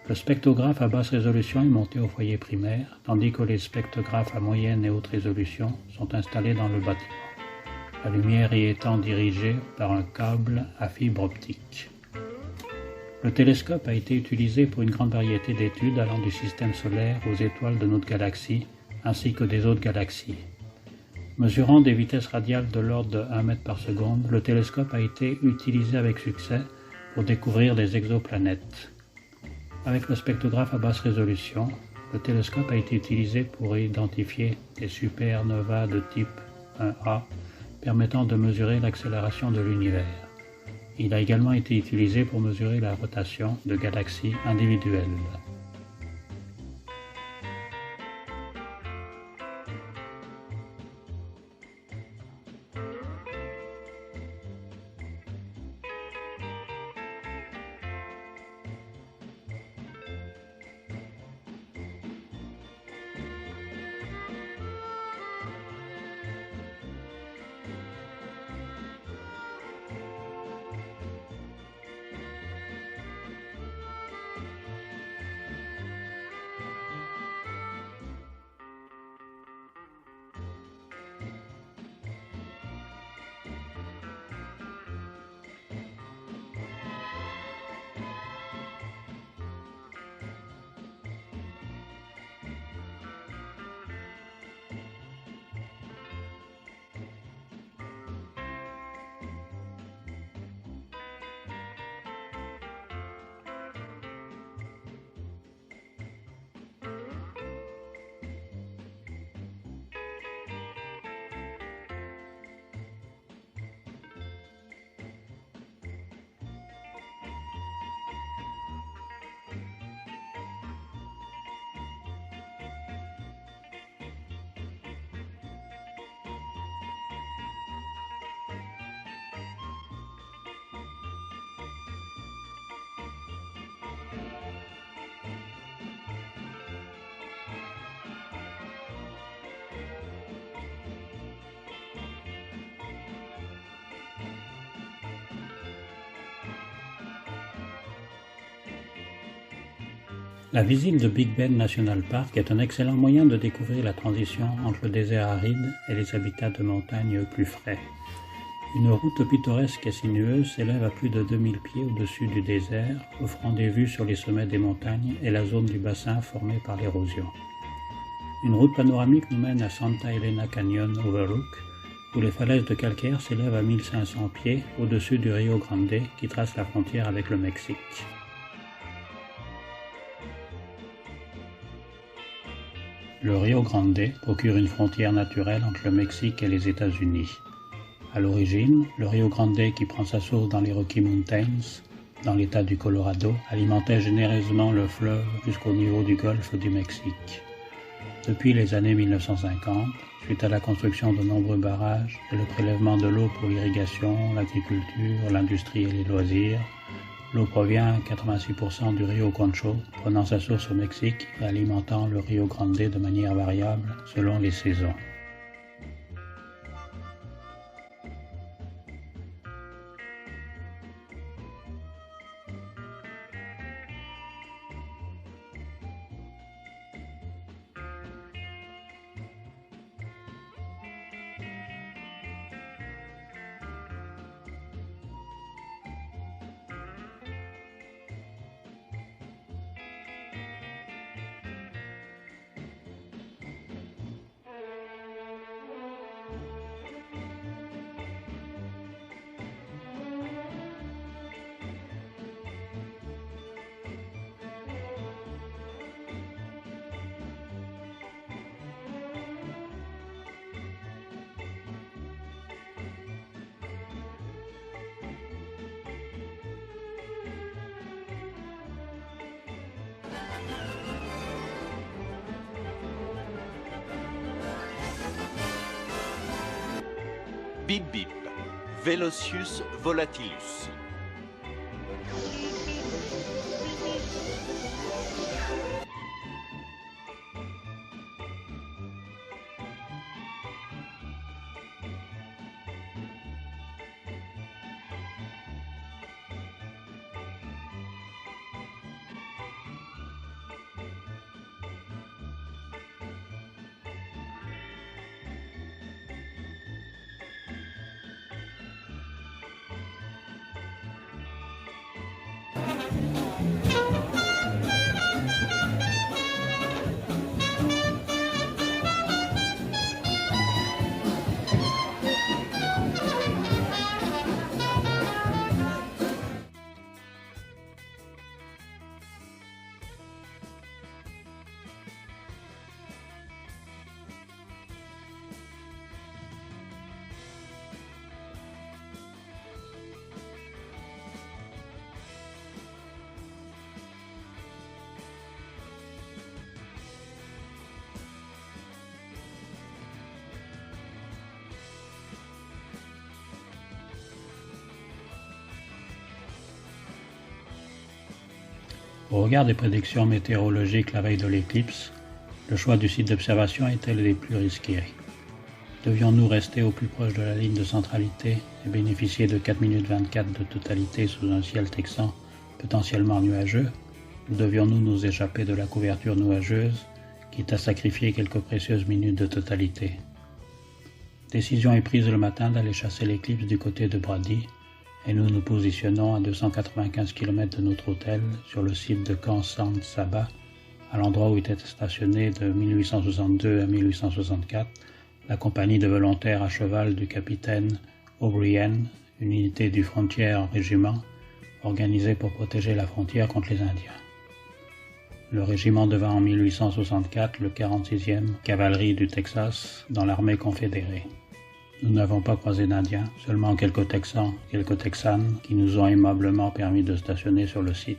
Le spectrographe à basse résolution est monté au foyer primaire, tandis que les spectrographes à moyenne et haute résolution sont installés dans le bâtiment, la lumière y étant dirigée par un câble à fibre optique. Le télescope a été utilisé pour une grande variété d'études allant du système solaire aux étoiles de notre galaxie, ainsi que des autres galaxies. Mesurant des vitesses radiales de l'ordre de 1 mètre par seconde, le télescope a été utilisé avec succès pour découvrir des exoplanètes. Avec le spectrographe à basse résolution, le télescope a été utilisé pour identifier des supernovas de type 1A, permettant de mesurer l'accélération de l'univers. Il a également été utilisé pour mesurer la rotation de galaxies individuelles. La visite de Big Bend National Park est un excellent moyen de découvrir la transition entre le désert aride et les habitats de montagne plus frais. Une route pittoresque et sinueuse s'élève à plus de 2000 pieds au-dessus du désert, offrant des vues sur les sommets des montagnes et la zone du bassin formée par l'érosion. Une route panoramique nous mène à Santa Elena Canyon Overlook, où les falaises de calcaire s'élèvent à 1500 pieds au-dessus du Rio Grande qui trace la frontière avec le Mexique. Le Rio Grande procure une frontière naturelle entre le Mexique et les États-Unis. À l'origine, le Rio Grande, qui prend sa source dans les Rocky Mountains, dans l'État du Colorado, alimentait généreusement le fleuve jusqu'au niveau du golfe du Mexique. Depuis les années 1950, suite à la construction de nombreux barrages et le prélèvement de l'eau pour l'irrigation, l'agriculture, l'industrie et les loisirs, l'eau provient à 86% du Rio Concho, prenant sa source au Mexique et alimentant le Rio Grande de manière variable selon les saisons. Bip bip, Velocius volatilus. Au regard des prédictions météorologiques la veille de l'éclipse, le choix du site d'observation était les plus risqués. Devions-nous rester au plus proche de la ligne de centralité et bénéficier de 4 minutes 24 de totalité sous un ciel texan potentiellement nuageux, ou devions-nous nous échapper de la couverture nuageuse, quitte à sacrifier quelques précieuses minutes de totalité? Décision est prise le matin d'aller chasser l'éclipse du côté de Brady, et nous nous positionnons à 295 km de notre hôtel sur le site de Camp San Saba, à l'endroit où était stationnée de 1862 à 1864 la compagnie de volontaires à cheval du capitaine O'Brien, une unité du Frontier Régiment, organisée pour protéger la frontière contre les Indiens. Le régiment devint en 1864 le 46e cavalerie du Texas dans l'armée confédérée. Nous n'avons pas croisé d'Indiens, seulement quelques Texans, quelques Texanes qui nous ont aimablement permis de stationner sur le site.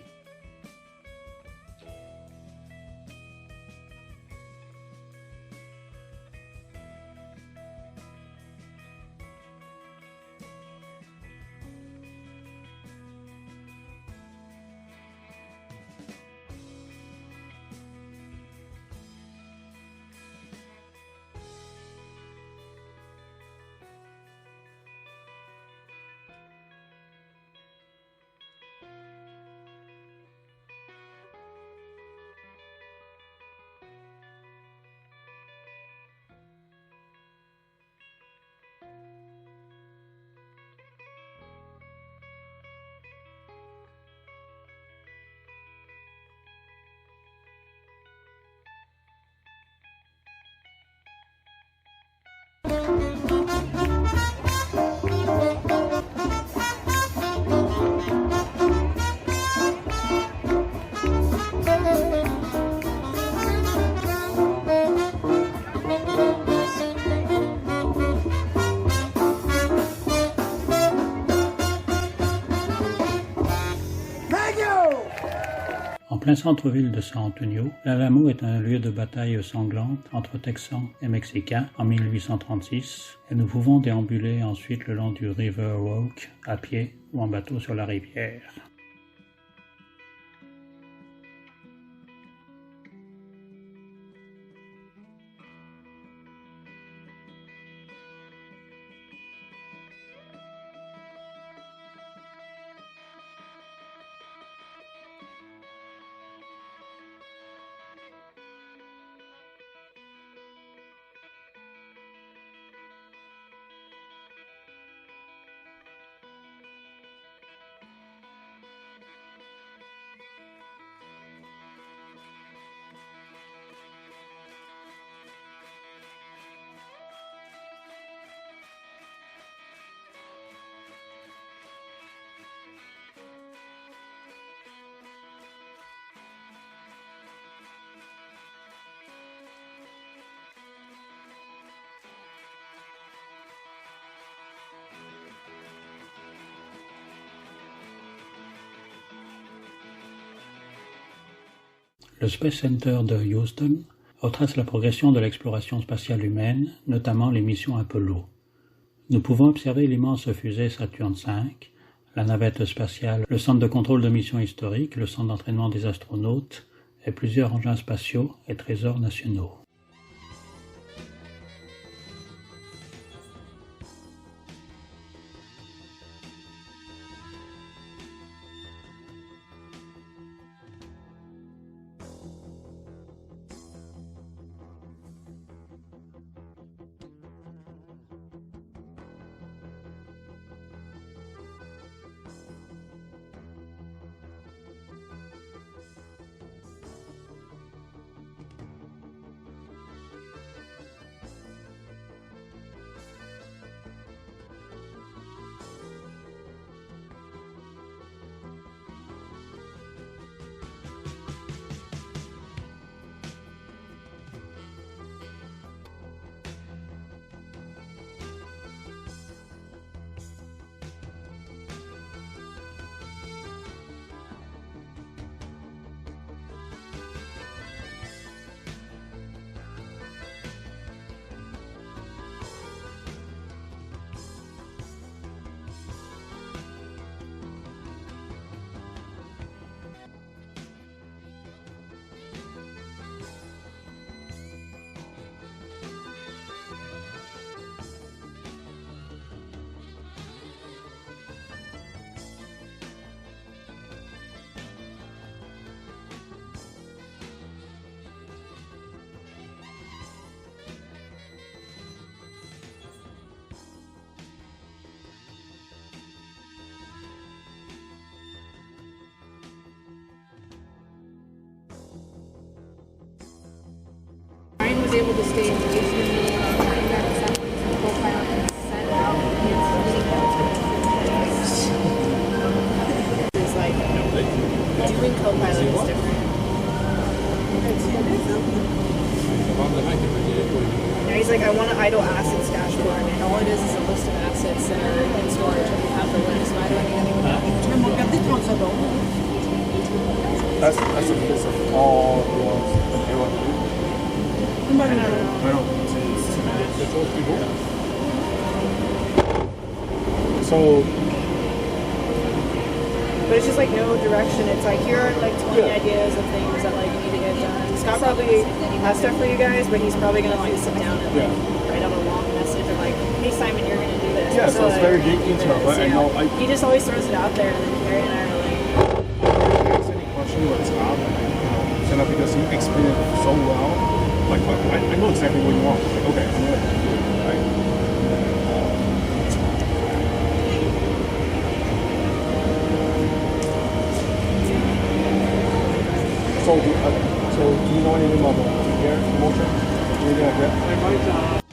plein centre-ville de San Antonio, l'Alamo est un lieu de bataille sanglante entre Texans et Mexicains en 1836 et nous pouvons déambuler ensuite le long du River Oak à pied ou en bateau sur la rivière. Le Space Center de Houston retrace la progression de l'exploration spatiale humaine, notamment les missions Apollo. Nous pouvons observer l'immense fusée Saturn V, la navette spatiale, le centre de contrôle de missions historiques, le centre d'entraînement des astronautes et plusieurs engins spatiaux et trésors nationaux. Ryan was able to stay engaged in the co-pilot and set out his It's like doing co-pilot is different. Now he's like, I want an idle assets dashboard, and all it is a list of assets that are in storage and we have the list. Why do I need anyone else? That's a list of all the ones they want to do. I don't know. So, but it's just like no direction. It's like here are like 20 ideas of things that like need to get done. Scott probably has stuff for you guys, but he's probably gonna like sit down and like, write out a long message of like, hey Simon, you're gonna do this. yeah, so it's very detailed, but I know he just always throws it out there, and then Carrie and I are like, ask any question or stop, send up because he explained it so well. Like I know exactly what you want. Like, okay, I'm gonna do it, right? So do you know anything about the air motion? Anything like that?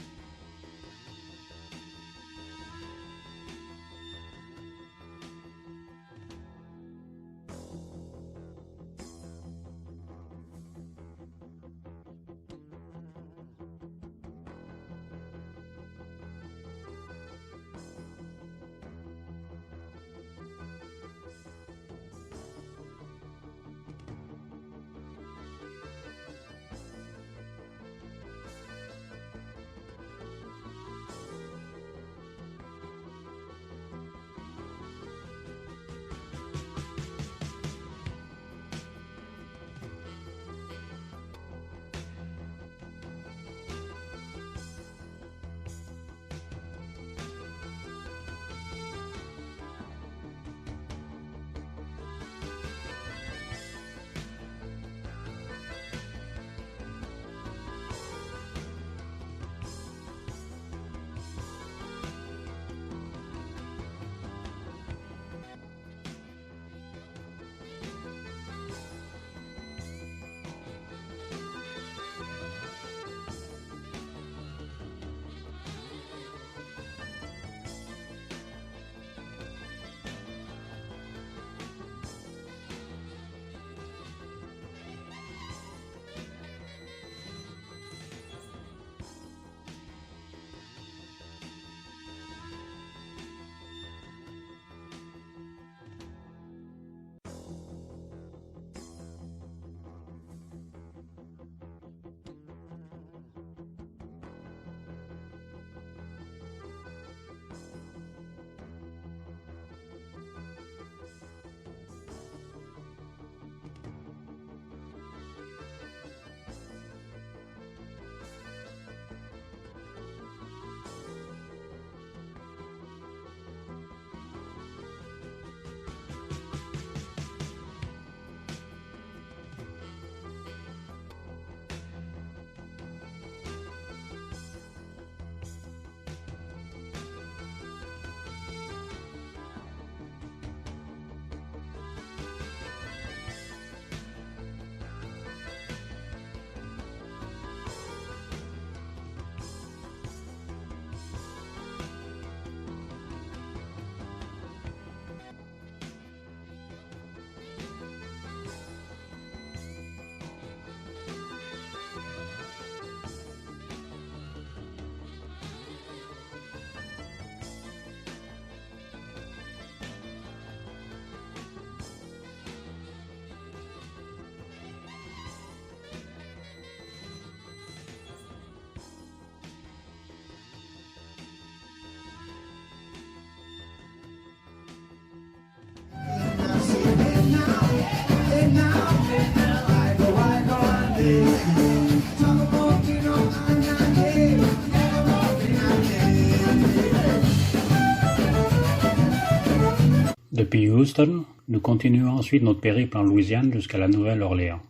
Depuis Houston, nous continuons ensuite notre périple en Louisiane jusqu'à la Nouvelle-Orléans.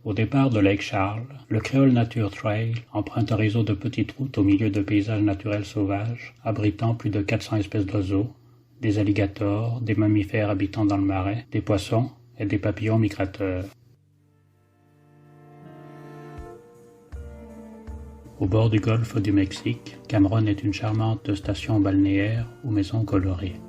Au départ de Lake Charles, le Creole Nature Trail emprunte un réseau de petites routes au milieu de paysages naturels sauvages, abritant plus de 400 espèces d'oiseaux, des alligators, des mammifères habitant dans le marais, des poissons et des papillons migrateurs. Au bord du golfe du Mexique, Cameron est une charmante station balnéaire aux maisons colorées.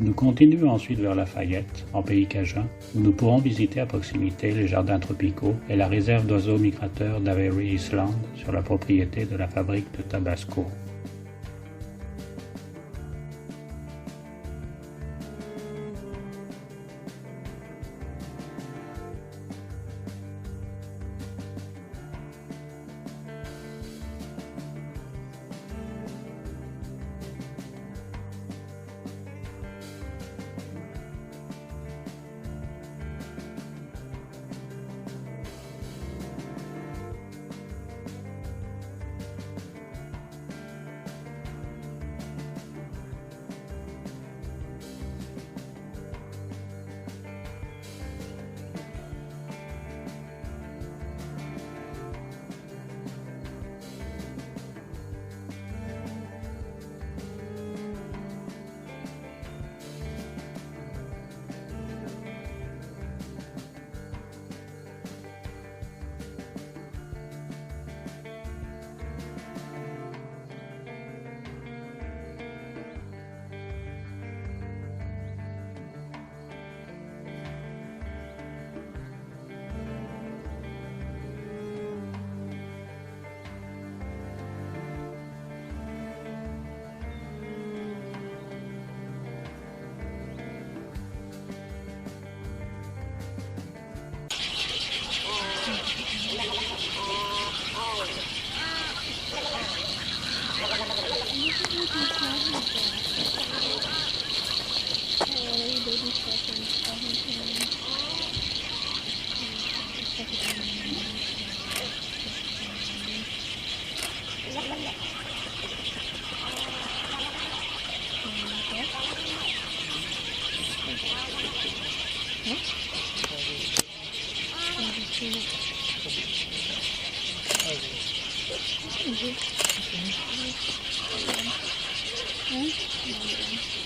Nous continuons ensuite vers Lafayette, en pays cajun, où nous pourrons visiter à proximité les jardins tropicaux et la réserve d'oiseaux migrateurs d'Avery Island sur la propriété de la fabrique de Tabasco.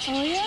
Oh yeah.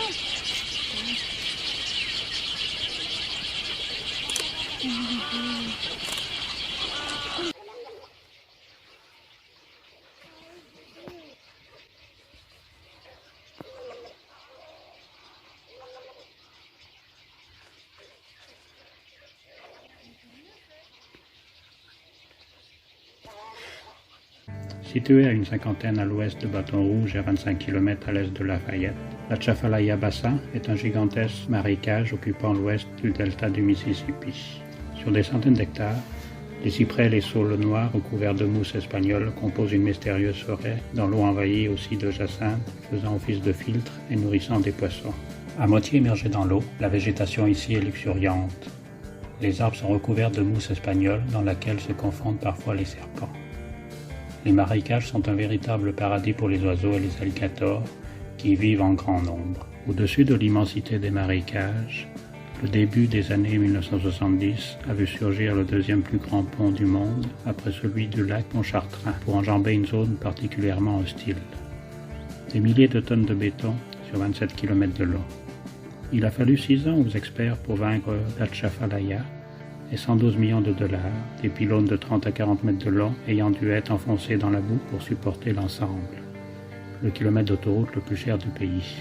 Située à une cinquantaine à l'ouest de Bâton Rouge et à 25 km à l'est de Lafayette, la Chafalaya Basin est un gigantesque marécage occupant l'ouest du delta du Mississippi. Sur des centaines d'hectares, Les cyprès et les saules noirs recouverts de mousse espagnole composent une mystérieuse forêt dans l'eau envahie aussi de jacinthes, faisant office de filtre et nourrissant des poissons. À moitié immergée dans l'eau, la végétation ici est luxuriante. Les arbres sont recouverts de mousse espagnole dans laquelle se confondent parfois les serpents. Les marécages sont un véritable paradis pour les oiseaux et les alligators qui y vivent en grand nombre. Au-dessus de l'immensité des marécages, le début des années 1970 a vu surgir le deuxième plus grand pont du monde après celui du lac Pontchartrain pour enjamber une zone particulièrement hostile. Des milliers de tonnes de béton sur 27 km de long. Il a fallu 6 ans aux experts pour vaincre l'Atchafalaya et 112 millions de dollars, des pylônes de 30 à 40 mètres de long ayant dû être enfoncés dans la boue pour supporter l'ensemble. Le kilomètre d'autoroute le plus cher du pays.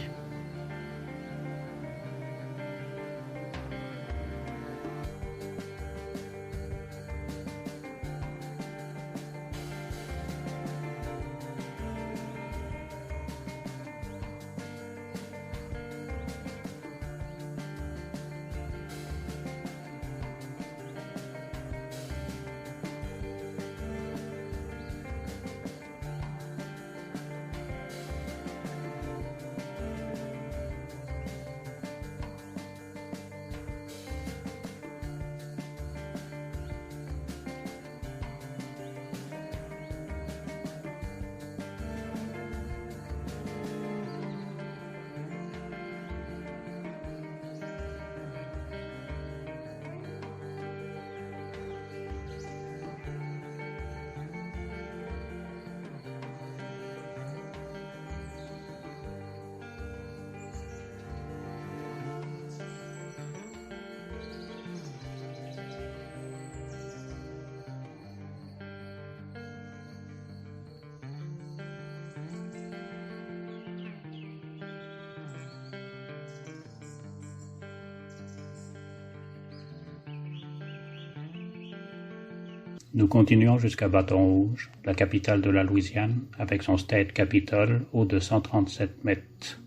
Nous continuons jusqu'à Baton Rouge, la capitale de la Louisiane, avec son State Capitol, haut de 137 mètres.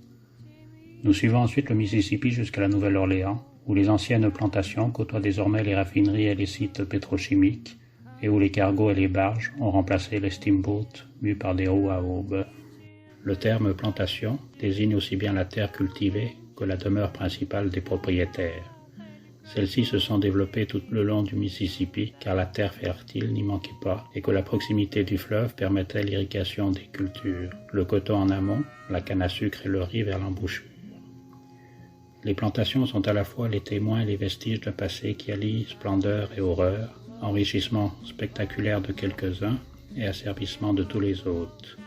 Nous suivons ensuite le Mississippi jusqu'à la Nouvelle-Orléans, où les anciennes plantations côtoient désormais les raffineries et les sites pétrochimiques, et où les cargos et les barges ont remplacé les steamboats mus par des roues à aubes. Le terme plantation désigne aussi bien la terre cultivée que la demeure principale des propriétaires. Celles-ci se sont développées tout le long du Mississippi car la terre fertile n'y manquait pas et que la proximité du fleuve permettait l'irrigation des cultures, le coton en amont, la canne à sucre et le riz vers l'embouchure. Les plantations sont à la fois les témoins et les vestiges d'un passé qui allie splendeur et horreur, enrichissement spectaculaire de quelques-uns et asservissement de tous les autres.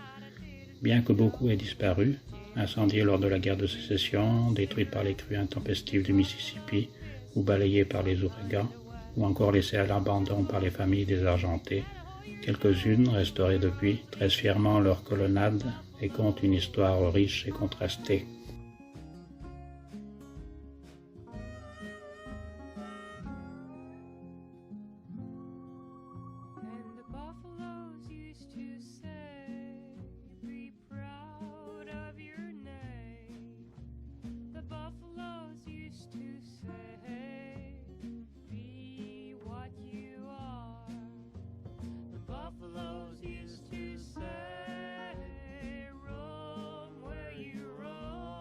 Bien que beaucoup aient disparu, incendiés lors de la guerre de sécession, détruits par les crues intempestives du Mississippi, ou balayés par les ouragans, ou encore laissés à l'abandon par les familles désargentées, quelques-unes, restaurées depuis, tressent fièrement leur colonnade et content une histoire riche et contrastée. Buffaloes used to say, roam where you roam.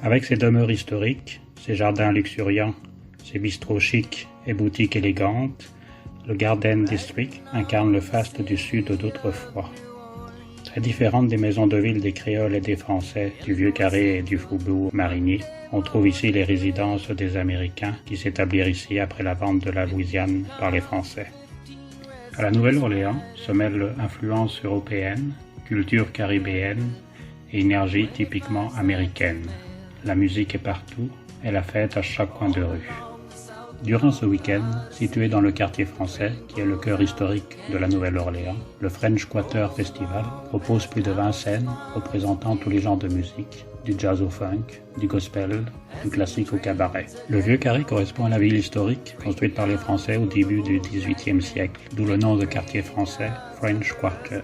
Avec ses demeures historiques, ses jardins luxuriants, ses bistrots chics et boutiques élégantes, le Garden District incarne le faste du Sud d'autrefois. Très différente des maisons de ville des Créoles et des Français, du Vieux Carré et du Faubourg Marigny, on trouve ici les résidences des Américains qui s'établirent ici après la vente de la Louisiane par les Français. À la Nouvelle-Orléans se mêlent influences européennes, culture caribéenne et énergie typiquement américaine. La musique est partout et la fête à chaque coin de rue. Durant ce week-end, situé dans le quartier français, qui est le cœur historique de la Nouvelle-Orléans, le French Quarter Festival propose plus de 20 scènes représentant tous les genres de musique, du jazz au funk, du gospel, du classique au cabaret. Le Vieux Carré correspond à la ville historique construite par les Français au début du XVIIIe siècle, d'où le nom de quartier français French Quarter.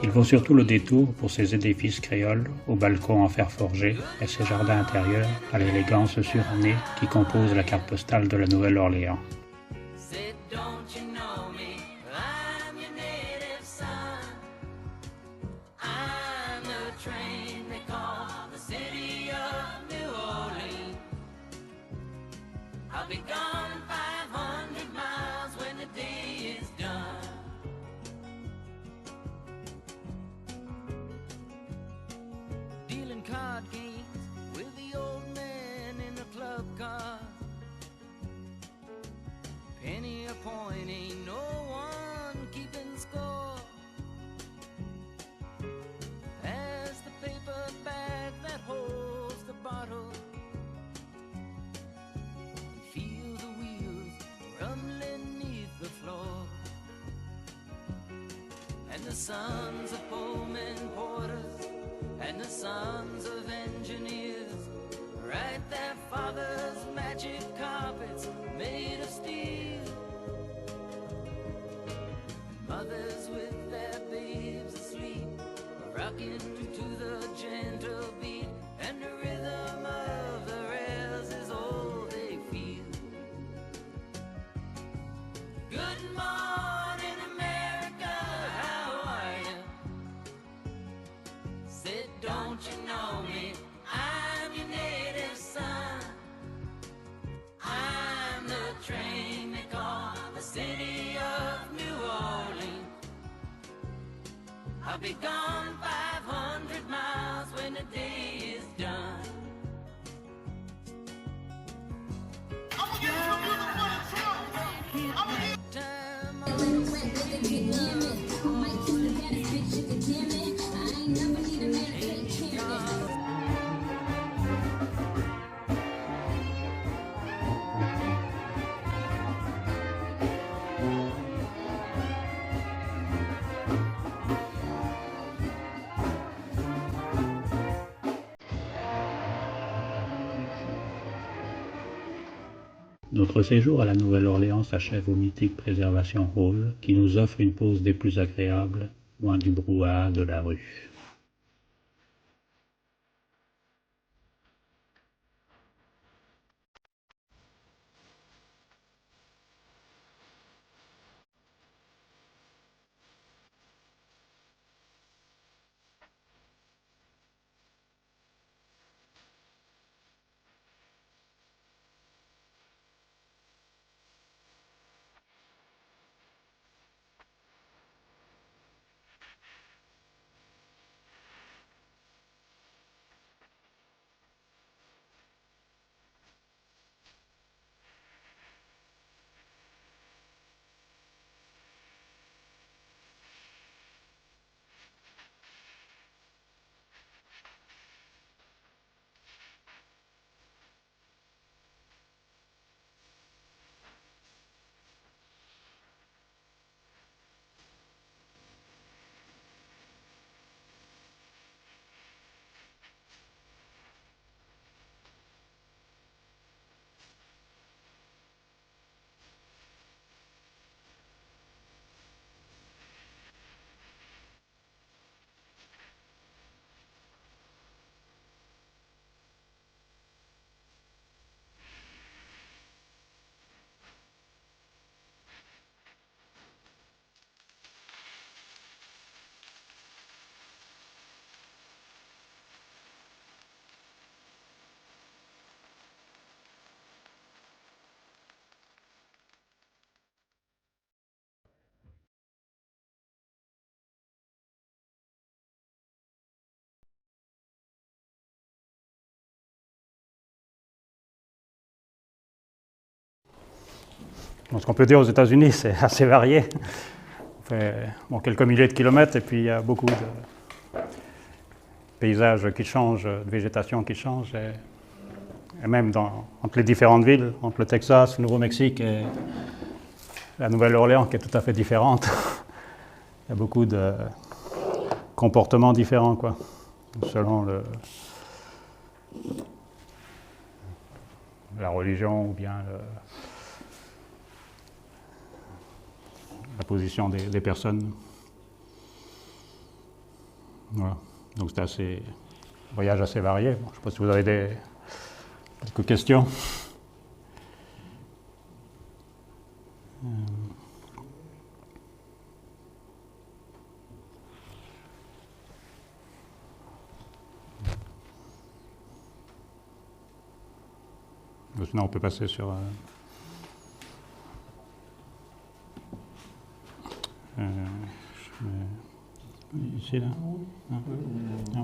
Il vaut surtout le détour pour ses édifices créoles aux balcons en fer forgé et ses jardins intérieurs à l'élégance surannée qui composent la carte postale de la Nouvelle-Orléans. Card games with the old man in a club car. Penny a point, ain't no one keeping score. As the paper bag that holds the bottle, feel the wheels rumbling neath the floor. And the sons of Pullman porters and the sons of engineers write their father's magic carpets made of steel. And mothers with their babes asleep rocking to the gentle beat, and the rhythm of the rails is all they feel. Good morning, America, how are you? Said, don't you know me? I'm your native son. I'm the train they call the city of New Orleans. I'll be gone 500 miles when the day is done. Notre séjour à la Nouvelle-Orléans s'achève au mythique Préservation Hall, qui nous offre une pause des plus agréables, loin du brouhaha de la rue. Bon, ce qu'on peut dire aux États-Unis, c'est assez varié. On fait quelques milliers de kilomètres et puis il y a beaucoup de paysages qui changent, de végétation qui change. Et même entre les différentes villes, entre le Texas, le Nouveau-Mexique et la Nouvelle-Orléans, qui est tout à fait différente. Il y a beaucoup de comportements différents, quoi, selon la religion ou bien la position des personnes. Voilà. Donc c'est un voyage assez varié. Bon, je ne sais pas si vous avez quelques questions. Sinon, on peut passer sur... ici, là. Ah.